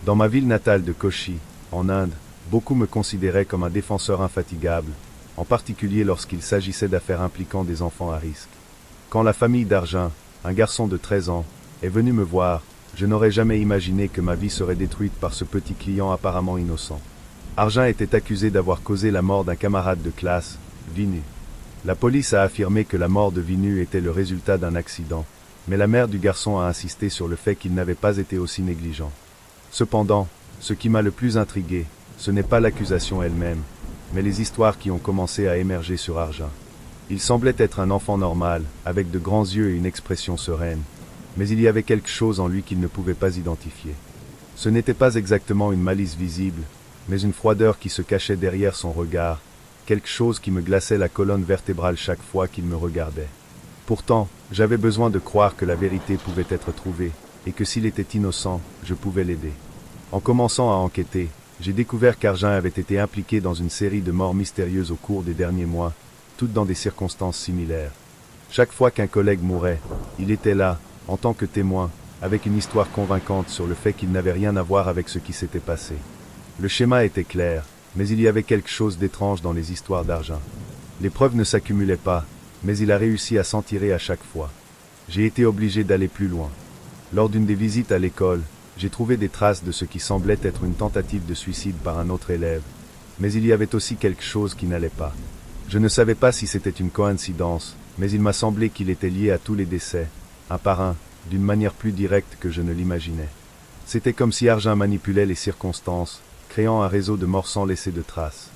Dans ma ville natale de Kochi, en Inde, beaucoup me considéraient comme un défenseur infatigable, en particulier lorsqu'il s'agissait d'affaires impliquant des enfants à risque. Quand la famille d'Arjun, un garçon de 13 ans, est venue me voir, je n'aurais jamais imaginé que ma vie serait détruite par ce petit client apparemment innocent. Arjun était accusé d'avoir causé la mort d'un camarade de classe, Vinu. La police a affirmé que la mort de Vinu était le résultat d'un accident, mais la mère du garçon a insisté sur le fait qu'il n'avait pas été aussi négligent. Cependant, ce qui m'a le plus intrigué, ce n'est pas l'accusation elle-même, mais les histoires qui ont commencé à émerger sur Arjun. Il semblait être un enfant normal, avec de grands yeux et une expression sereine, mais il y avait quelque chose en lui qu'il ne pouvait pas identifier. Ce n'était pas exactement une malice visible, mais une froideur qui se cachait derrière son regard, quelque chose qui me glaçait la colonne vertébrale chaque fois qu'il me regardait. Pourtant, j'avais besoin de croire que la vérité pouvait être trouvée, et que s'il était innocent, je pouvais l'aider. En commençant à enquêter, j'ai découvert qu'Arjun avait été impliqué dans une série de morts mystérieuses au cours des derniers mois, toutes dans des circonstances similaires. Chaque fois qu'un collègue mourait, il était là, en tant que témoin, avec une histoire convaincante sur le fait qu'il n'avait rien à voir avec ce qui s'était passé. Le schéma était clair, mais il y avait quelque chose d'étrange dans les histoires d'Arjun. Les preuves ne s'accumulaient pas, mais il a réussi à s'en tirer à chaque fois. J'ai été obligé d'aller plus loin. Lors d'une des visites à l'école, j'ai trouvé des traces de ce qui semblait être une tentative de suicide par un autre élève, mais il y avait aussi quelque chose qui n'allait pas. Je ne savais pas si c'était une coïncidence, mais il m'a semblé qu'il était lié à tous les décès, un par un, d'une manière plus directe que je ne l'imaginais. C'était comme si Arjun manipulait les circonstances, créant un réseau de morts sans laisser de traces.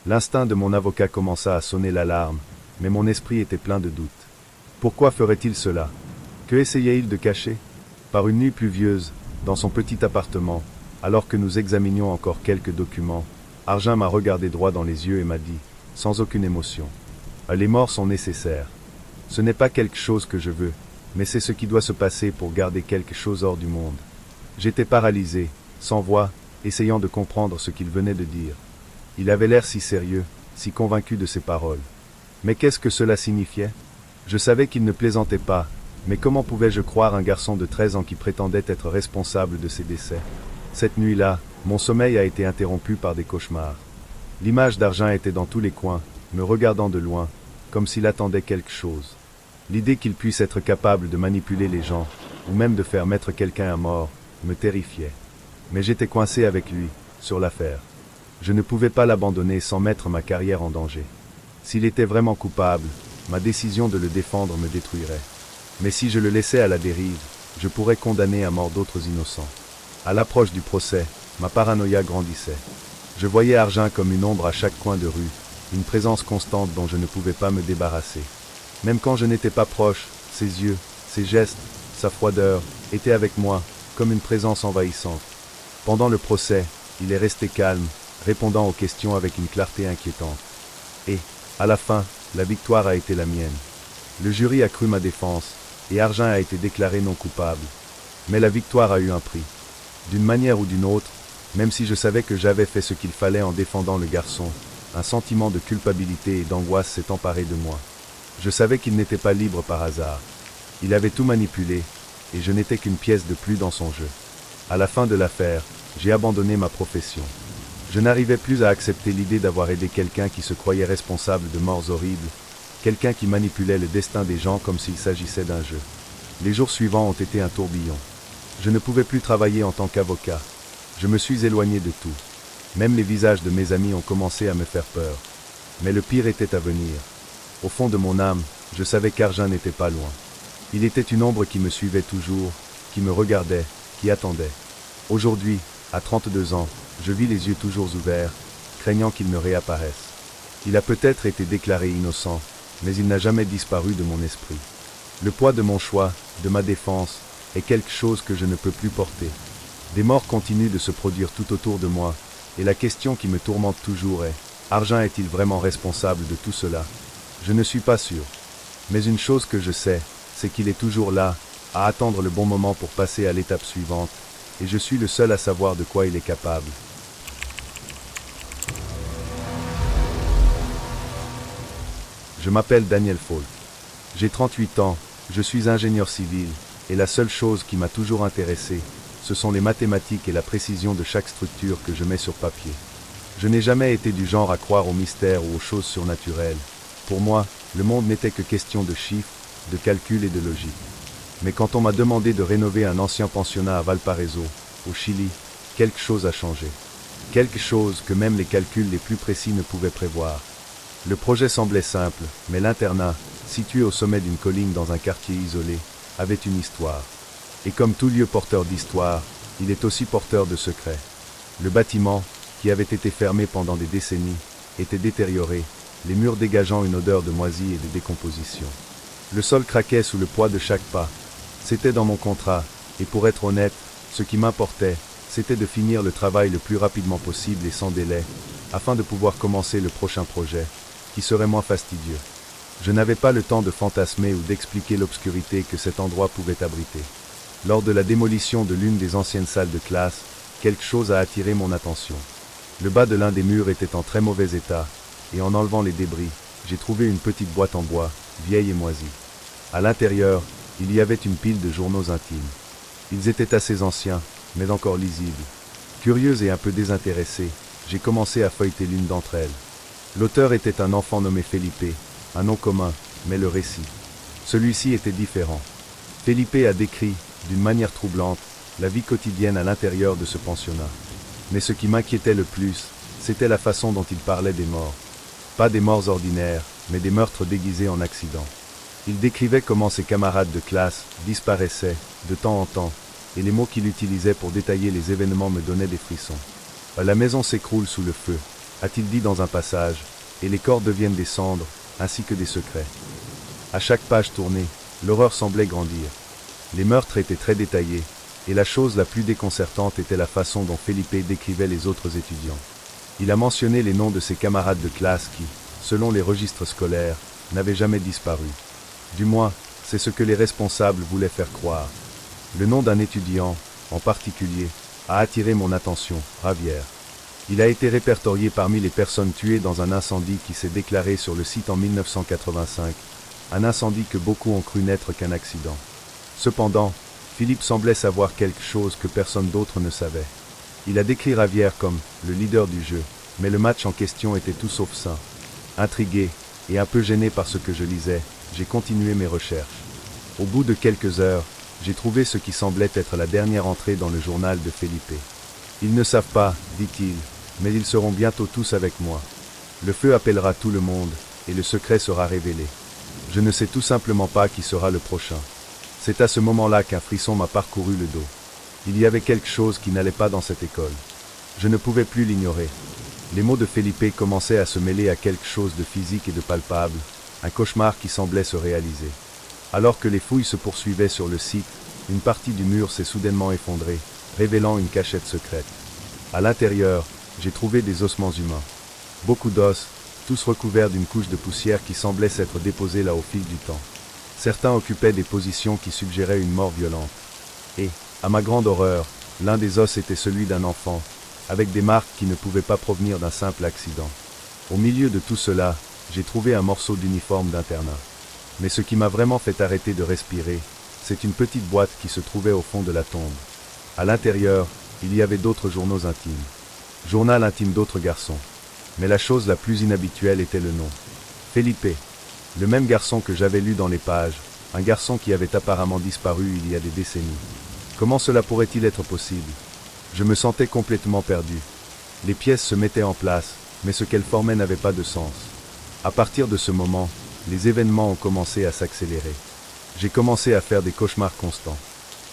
L'instinct de mon avocat commença à sonner l'alarme, mais mon esprit était plein de doutes. Pourquoi ferait-il cela? Que essayait-il de cacher? Par une nuit pluvieuse, dans son petit appartement, alors que nous examinions encore quelques documents, Arjun m'a regardé droit dans les yeux et m'a dit, sans aucune émotion, « Les morts sont nécessaires. Ce n'est pas quelque chose que je veux, mais c'est ce qui doit se passer pour garder quelque chose hors du monde. » J'étais paralysé, sans voix, essayant de comprendre ce qu'il venait de dire. Il avait l'air si sérieux, si convaincu de ses paroles. Mais qu'est-ce que cela signifiait? Je savais qu'il ne plaisantait pas, mais comment pouvais-je croire un garçon de 13 ans qui prétendait être responsable de ses décès? Cette nuit-là, mon sommeil a été interrompu par des cauchemars. L'image d'Arjun était dans tous les coins, me regardant de loin, comme s'il attendait quelque chose. L'idée qu'il puisse être capable de manipuler les gens, ou même de faire mettre quelqu'un à mort, me terrifiait. Mais j'étais coincé avec lui, sur l'affaire. Je ne pouvais pas l'abandonner sans mettre ma carrière en danger. S'il était vraiment coupable, ma décision de le défendre me détruirait. Mais si je le laissais à la dérive, je pourrais condamner à mort d'autres innocents. À l'approche du procès, ma paranoïa grandissait. Je voyais Arjun comme une ombre à chaque coin de rue, une présence constante dont je ne pouvais pas me débarrasser. Même quand je n'étais pas proche, ses yeux, ses gestes, sa froideur, étaient avec moi, comme une présence envahissante. Pendant le procès, il est resté calme, répondant aux questions avec une clarté inquiétante. Et, à la fin, la victoire a été la mienne. Le jury a cru ma défense, et Arjun a été déclaré non coupable. Mais la victoire a eu un prix. D'une manière ou d'une autre, même si je savais que j'avais fait ce qu'il fallait en défendant le garçon, un sentiment de culpabilité et d'angoisse s'est emparé de moi. Je savais qu'il n'était pas libre par hasard. Il avait tout manipulé, et je n'étais qu'une pièce de plus dans son jeu. À la fin de l'affaire, j'ai abandonné ma profession. Je n'arrivais plus à accepter l'idée d'avoir aidé quelqu'un qui se croyait responsable de morts horribles, quelqu'un qui manipulait le destin des gens comme s'il s'agissait d'un jeu. Les jours suivants ont été un tourbillon. Je ne pouvais plus travailler en tant qu'avocat. Je me suis éloigné de tout. Même les visages de mes amis ont commencé à me faire peur. Mais le pire était à venir. Au fond de mon âme, je savais qu'Arjun n'était pas loin. Il était une ombre qui me suivait toujours, qui me regardait, qui attendait. Aujourd'hui, à 32 ans, je vis les yeux toujours ouverts, craignant qu'il ne réapparaisse. Il a peut-être été déclaré innocent, mais il n'a jamais disparu de mon esprit. Le poids de mon choix, de ma défense, est quelque chose que je ne peux plus porter. Des morts continuent de se produire tout autour de moi, et la question qui me tourmente toujours est, Arjun est-il vraiment responsable de tout cela? Je ne suis pas sûr. Mais une chose que je sais, c'est qu'il est toujours là, à attendre le bon moment pour passer à l'étape suivante, et je suis le seul à savoir de quoi il est capable. Je m'appelle Daniel Falk. J'ai 38 ans, je suis ingénieur civil, et la seule chose qui m'a toujours intéressé, ce sont les mathématiques et la précision de chaque structure que je mets sur papier. Je n'ai jamais été du genre à croire aux mystères ou aux choses surnaturelles. Pour moi, le monde n'était que question de chiffres, de calculs et de logique. Mais quand on m'a demandé de rénover un ancien pensionnat à Valparaiso, au Chili, quelque chose a changé. Quelque chose que même les calculs les plus précis ne pouvaient prévoir. Le projet semblait simple, mais l'internat, situé au sommet d'une colline dans un quartier isolé, avait une histoire. Et comme tout lieu porteur d'histoire, il est aussi porteur de secrets. Le bâtiment, qui avait été fermé pendant des décennies, était détérioré, les murs dégageant une odeur de moisi et de décomposition. Le sol craquait sous le poids de chaque pas. C'était dans mon contrat, et pour être honnête, ce qui m'importait, c'était de finir le travail le plus rapidement possible et sans délai, afin de pouvoir commencer le prochain projet, qui serait moins fastidieux. Je n'avais pas le temps de fantasmer ou d'expliquer l'obscurité que cet endroit pouvait abriter. Lors de la démolition de l'une des anciennes salles de classe, quelque chose a attiré mon attention. Le bas de l'un des murs était en très mauvais état, et en enlevant les débris, j'ai trouvé une petite boîte en bois, vieille et moisie. À l'intérieur, il y avait une pile de journaux intimes. Ils étaient assez anciens, mais encore lisibles. Curieux et un peu désintéressé, j'ai commencé à feuilleter l'une d'entre elles. L'auteur était un enfant nommé Felipe, un nom commun, mais le récit. Celui-ci était différent. Felipe a décrit, d'une manière troublante, la vie quotidienne à l'intérieur de ce pensionnat. Mais ce qui m'inquiétait le plus, c'était la façon dont il parlait des morts. Pas des morts ordinaires, mais des meurtres déguisés en accidents. Il décrivait comment ses camarades de classe disparaissaient, de temps en temps, et les mots qu'il utilisait pour détailler les événements me donnaient des frissons. La maison s'écroule sous le feu, a-t-il dit dans un passage, et les corps deviennent des cendres, ainsi que des secrets. À chaque page tournée, l'horreur semblait grandir. Les meurtres étaient très détaillés, et la chose la plus déconcertante était la façon dont Felipe décrivait les autres étudiants. Il a mentionné les noms de ses camarades de classe qui, selon les registres scolaires, n'avaient jamais disparu. Du moins, c'est ce que les responsables voulaient faire croire. Le nom d'un étudiant, en particulier, a attiré mon attention, Javier. Il a été répertorié parmi les personnes tuées dans un incendie qui s'est déclaré sur le site en 1985, un incendie que beaucoup ont cru n'être qu'un accident. Cependant, Philippe semblait savoir quelque chose que personne d'autre ne savait. Il a décrit Javier comme le leader du jeu, mais le match en question était tout sauf sain. Intrigué, et un peu gêné par ce que je lisais, j'ai continué mes recherches. Au bout de quelques heures, j'ai trouvé ce qui semblait être la dernière entrée dans le journal de Felipe. Ils ne savent pas, dit-il, mais ils seront bientôt tous avec moi. Le feu appellera tout le monde, et le secret sera révélé. Je ne sais tout simplement pas qui sera le prochain. C'est à ce moment-là qu'un frisson m'a parcouru le dos. Il y avait quelque chose qui n'allait pas dans cette école. Je ne pouvais plus l'ignorer. Les mots de Felipe commençaient à se mêler à quelque chose de physique et de palpable, un cauchemar qui semblait se réaliser. Alors que les fouilles se poursuivaient sur le site, une partie du mur s'est soudainement effondrée, révélant une cachette secrète. À l'intérieur, j'ai trouvé des ossements humains. Beaucoup d'os, tous recouverts d'une couche de poussière qui semblait s'être déposée là au fil du temps. Certains occupaient des positions qui suggéraient une mort violente. Et, à ma grande horreur, l'un des os était celui d'un enfant, avec des marques qui ne pouvaient pas provenir d'un simple accident. Au milieu de tout cela, j'ai trouvé un morceau d'uniforme d'internat. Mais ce qui m'a vraiment fait arrêter de respirer, c'est une petite boîte qui se trouvait au fond de la tombe. À l'intérieur, il y avait d'autres journaux intimes. Journal intime d'autres garçons. Mais la chose la plus inhabituelle était le nom. Felipe. Le même garçon que j'avais lu dans les pages, un garçon qui avait apparemment disparu il y a des décennies. Comment cela pourrait-il être possible? Je me sentais complètement perdu. Les pièces se mettaient en place, mais ce qu'elles formaient n'avait pas de sens. À partir de ce moment, les événements ont commencé à s'accélérer. J'ai commencé à faire des cauchemars constants.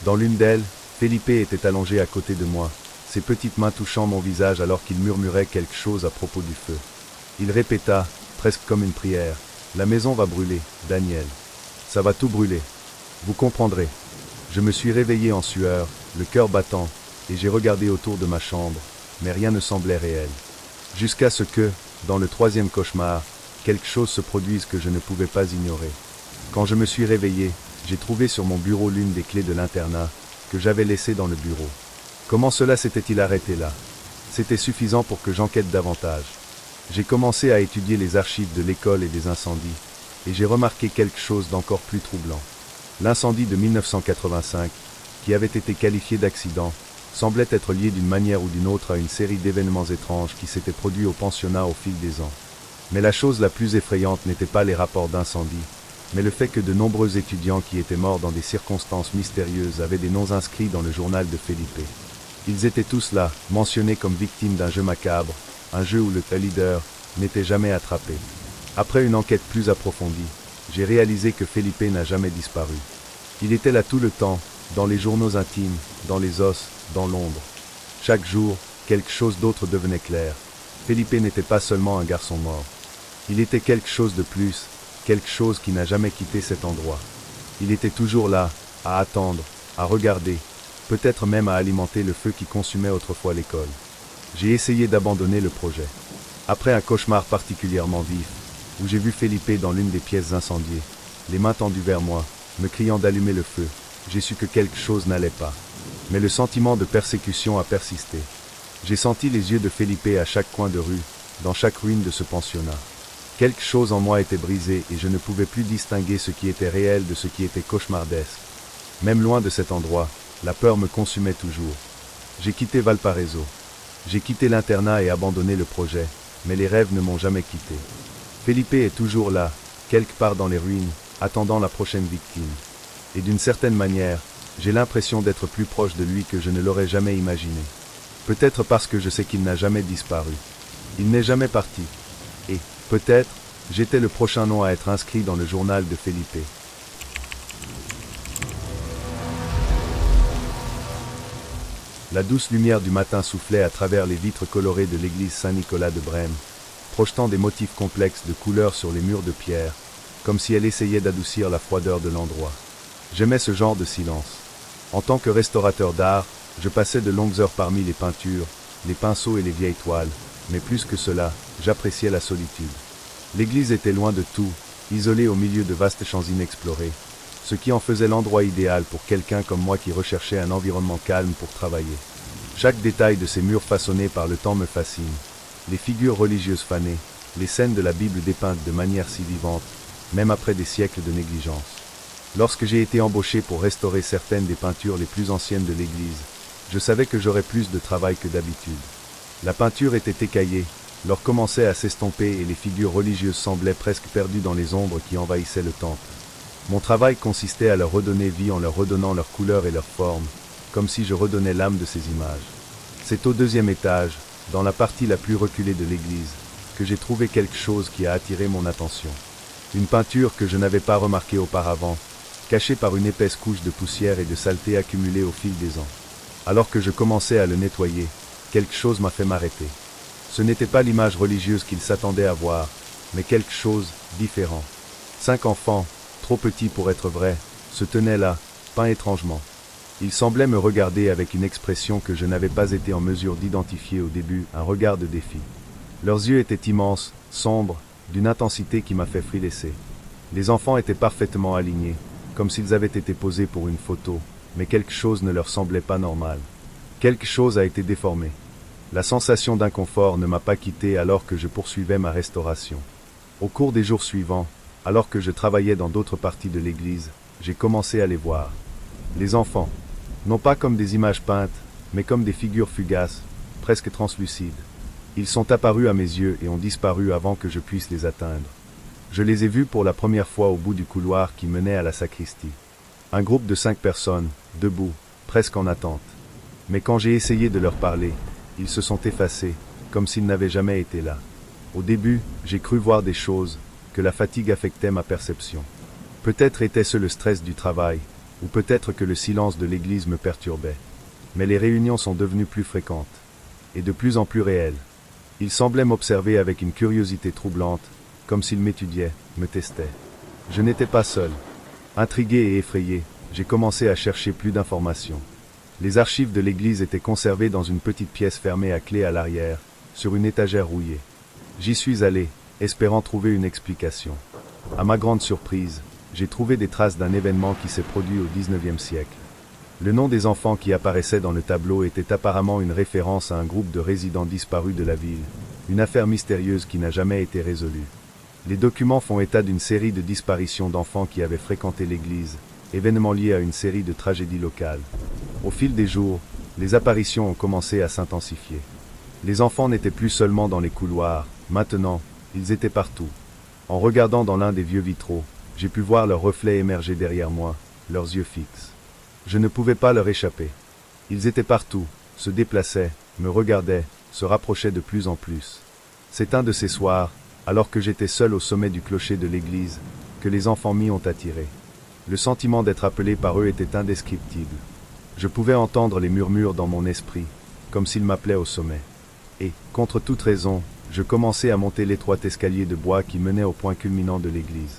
Dans l'une d'elles, Felipe était allongé à côté de moi, ses petites mains touchant mon visage alors qu'il murmurait quelque chose à propos du feu. Il répéta, presque comme une prière, « La maison va brûler, Daniel. Ça va tout brûler. Vous comprendrez. » Je me suis réveillé en sueur, le cœur battant, et j'ai regardé autour de ma chambre, mais rien ne semblait réel. Jusqu'à ce que, dans le troisième cauchemar, quelque chose se produise que je ne pouvais pas ignorer. Quand je me suis réveillé, j'ai trouvé sur mon bureau l'une des clés de l'internat, que j'avais laissée dans le bureau. Comment cela s'était-il arrêté là? C'était suffisant pour que j'enquête davantage. J'ai commencé à étudier les archives de l'école et des incendies, et j'ai remarqué quelque chose d'encore plus troublant. L'incendie de 1985, qui avait été qualifié d'accident, semblait être lié d'une manière ou d'une autre à une série d'événements étranges qui s'étaient produits au pensionnat au fil des ans. Mais la chose la plus effrayante n'était pas les rapports d'incendie, mais le fait que de nombreux étudiants qui étaient morts dans des circonstances mystérieuses avaient des noms inscrits dans le journal de Felipe. Ils étaient tous là, mentionnés comme victimes d'un jeu macabre, un jeu où le leader n'était jamais attrapé. Après une enquête plus approfondie, j'ai réalisé que Felipe n'a jamais disparu. Il était là tout le temps, dans les journaux intimes, dans les os, dans l'ombre. Chaque jour, quelque chose d'autre devenait clair. Felipe n'était pas seulement un garçon mort. Il était quelque chose de plus, quelque chose qui n'a jamais quitté cet endroit. Il était toujours là, à attendre, à regarder, peut-être même à alimenter le feu qui consumait autrefois l'école. J'ai essayé d'abandonner le projet. Après un cauchemar particulièrement vif, où j'ai vu Felipe dans l'une des pièces incendiées, les mains tendues vers moi, me criant d'allumer le feu, j'ai su que quelque chose n'allait pas. Mais le sentiment de persécution a persisté. J'ai senti les yeux de Felipe à chaque coin de rue, dans chaque ruine de ce pensionnat. Quelque chose en moi était brisé et je ne pouvais plus distinguer ce qui était réel de ce qui était cauchemardesque. Même loin de cet endroit, la peur me consumait toujours. J'ai quitté Valparaiso. J'ai quitté l'internat et abandonné le projet, mais les rêves ne m'ont jamais quitté. Felipe est toujours là, quelque part dans les ruines, attendant la prochaine victime. Et d'une certaine manière, j'ai l'impression d'être plus proche de lui que je ne l'aurais jamais imaginé. Peut-être parce que je sais qu'il n'a jamais disparu. Il n'est jamais parti. Et, peut-être, j'étais le prochain nom à être inscrit dans le journal de Felipe. La douce lumière du matin soufflait à travers les vitres colorées de l'église Saint-Nicolas de Brême, projetant des motifs complexes de couleurs sur les murs de pierre, comme si elle essayait d'adoucir la froideur de l'endroit. J'aimais ce genre de silence. En tant que restaurateur d'art, je passais de longues heures parmi les peintures, les pinceaux et les vieilles toiles, mais plus que cela, j'appréciais la solitude. L'église était loin de tout, isolée au milieu de vastes champs inexplorés, ce qui en faisait l'endroit idéal pour quelqu'un comme moi qui recherchait un environnement calme pour travailler. Chaque détail de ces murs façonnés par le temps me fascine. Les figures religieuses fanées, les scènes de la Bible dépeintes de manière si vivante, même après des siècles de négligence. Lorsque j'ai été embauché pour restaurer certaines des peintures les plus anciennes de l'église, je savais que j'aurais plus de travail que d'habitude. La peinture était écaillée, l'or commençait à s'estomper et les figures religieuses semblaient presque perdues dans les ombres qui envahissaient le temple. Mon travail consistait à leur redonner vie en leur redonnant leur couleur et leur forme, comme si je redonnais l'âme de ces images. C'est au deuxième étage, dans la partie la plus reculée de l'église, que j'ai trouvé quelque chose qui a attiré mon attention. Une peinture que je n'avais pas remarquée auparavant, cachée par une épaisse couche de poussière et de saleté accumulée au fil des ans. Alors que je commençais à le nettoyer, quelque chose m'a fait m'arrêter. Ce n'était pas l'image religieuse qu'il s'attendait à voir, mais quelque chose de différent. 5 enfants, trop petits pour être vrais, se tenaient là, peints étrangement. Ils semblaient me regarder avec une expression que je n'avais pas été en mesure d'identifier au début, un regard de défi. Leurs yeux étaient immenses, sombres, d'une intensité qui m'a fait frélisser. Les enfants étaient parfaitement alignés, comme s'ils avaient été posés pour une photo, mais quelque chose ne leur semblait pas normal. Quelque chose a été déformé. La sensation d'inconfort ne m'a pas quitté alors que je poursuivais ma restauration. Au cours des jours suivants, alors que je travaillais dans d'autres parties de l'église, j'ai commencé à les voir. Les enfants, non pas comme des images peintes, mais comme des figures fugaces, presque translucides. Ils sont apparus à mes yeux et ont disparu avant que je puisse les atteindre. Je les ai vus pour la première fois au bout du couloir qui menait à la sacristie. Un groupe de 5 personnes, debout, presque en attente. Mais quand j'ai essayé de leur parler, ils se sont effacés, comme s'ils n'avaient jamais été là. Au début, j'ai cru voir des choses, que la fatigue affectait ma perception. Peut-être était-ce le stress du travail, ou peut-être que le silence de l'église me perturbait. Mais les réunions sont devenues plus fréquentes, et de plus en plus réelles. Ils semblaient m'observer avec une curiosité troublante, comme s'ils m'étudiaient, me testaient. Je n'étais pas seul. Intrigué et effrayé, j'ai commencé à chercher plus d'informations. Les archives de l'église étaient conservées dans une petite pièce fermée à clé à l'arrière, sur une étagère rouillée. J'y suis allé, espérant trouver une explication. À ma grande surprise, j'ai trouvé des traces d'un événement qui s'est produit au XIXe siècle. Le nom des enfants qui apparaissaient dans le tableau était apparemment une référence à un groupe de résidents disparus de la ville, une affaire mystérieuse qui n'a jamais été résolue. Les documents font état d'une série de disparitions d'enfants qui avaient fréquenté l'église, événement lié à une série de tragédies locales. Au fil des jours, les apparitions ont commencé à s'intensifier. Les enfants n'étaient plus seulement dans les couloirs, maintenant, ils étaient partout. En regardant dans l'un des vieux vitraux, j'ai pu voir leur reflet émerger derrière moi, leurs yeux fixes. Je ne pouvais pas leur échapper. Ils étaient partout, se déplaçaient, me regardaient, se rapprochaient de plus en plus. C'est un de ces soirs, alors que j'étais seul au sommet du clocher de l'église, que les enfants m'y ont attiré. Le sentiment d'être appelé par eux était indescriptible. Je pouvais entendre les murmures dans mon esprit, comme s'ils m'appelaient au sommet. Et, contre toute raison, je commençai à monter l'étroit escalier de bois qui menait au point culminant de l'église.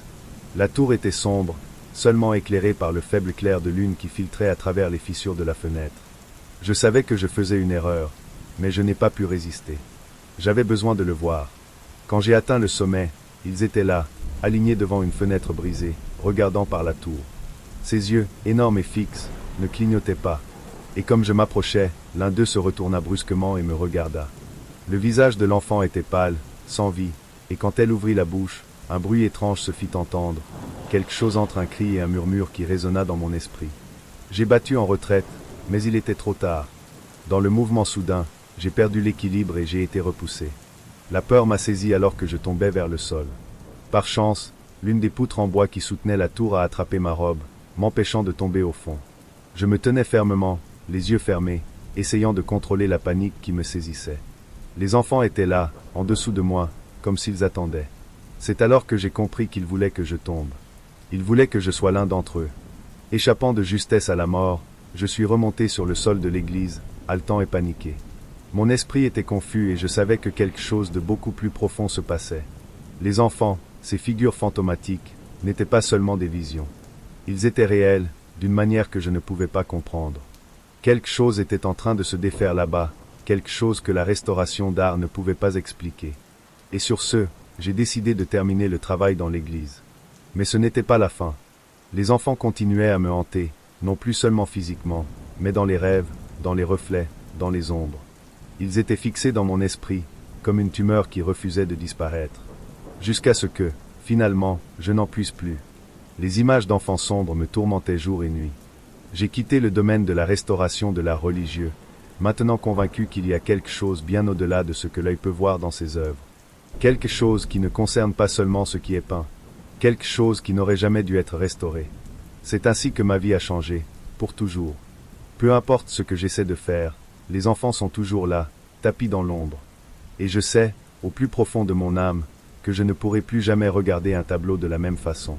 La tour était sombre, seulement éclairée par le faible clair de lune qui filtrait à travers les fissures de la fenêtre. Je savais que je faisais une erreur, mais je n'ai pas pu résister. J'avais besoin de le voir. Quand j'ai atteint le sommet, ils étaient là, alignés devant une fenêtre brisée, regardant par la tour. Ses yeux, énormes et fixes, ne clignotaient pas, et comme je m'approchais, l'un d'eux se retourna brusquement et me regarda. Le visage de l'enfant était pâle, sans vie, et quand elle ouvrit la bouche, un bruit étrange se fit entendre, quelque chose entre un cri et un murmure qui résonna dans mon esprit. J'ai battu en retraite, mais il était trop tard. Dans le mouvement soudain, j'ai perdu l'équilibre et j'ai été repoussé. La peur m'a saisi alors que je tombais vers le sol. Par chance, l'une des poutres en bois qui soutenait la tour a attrapé ma robe, m'empêchant de tomber au fond. Je me tenais fermement, les yeux fermés, essayant de contrôler la panique qui me saisissait. Les enfants étaient là, en dessous de moi, comme s'ils attendaient. C'est alors que j'ai compris qu'ils voulaient que je tombe. Ils voulaient que je sois l'un d'entre eux. Échappant de justesse à la mort, je suis remonté sur le sol de l'église, haletant et paniqué. Mon esprit était confus et je savais que quelque chose de beaucoup plus profond se passait. Les enfants, ces figures fantomatiques, n'étaient pas seulement des visions. Ils étaient réels, d'une manière que je ne pouvais pas comprendre. Quelque chose était en train de se défaire là-bas, quelque chose que la restauration d'art ne pouvait pas expliquer. Et sur ce, j'ai décidé de terminer le travail dans l'église. Mais ce n'était pas la fin. Les enfants continuaient à me hanter, non plus seulement physiquement, mais dans les rêves, dans les reflets, dans les ombres. Ils étaient fixés dans mon esprit, comme une tumeur qui refusait de disparaître. Jusqu'à ce que, finalement, je n'en puisse plus. Les images d'enfants sombres me tourmentaient jour et nuit. J'ai quitté le domaine de la restauration de l'art religieux, maintenant convaincu qu'il y a quelque chose bien au-delà de ce que l'œil peut voir dans ses œuvres. Quelque chose qui ne concerne pas seulement ce qui est peint. Quelque chose qui n'aurait jamais dû être restauré. C'est ainsi que ma vie a changé, pour toujours. Peu importe ce que j'essaie de faire, les enfants sont toujours là, tapis dans l'ombre. Et je sais, au plus profond de mon âme, que je ne pourrai plus jamais regarder un tableau de la même façon.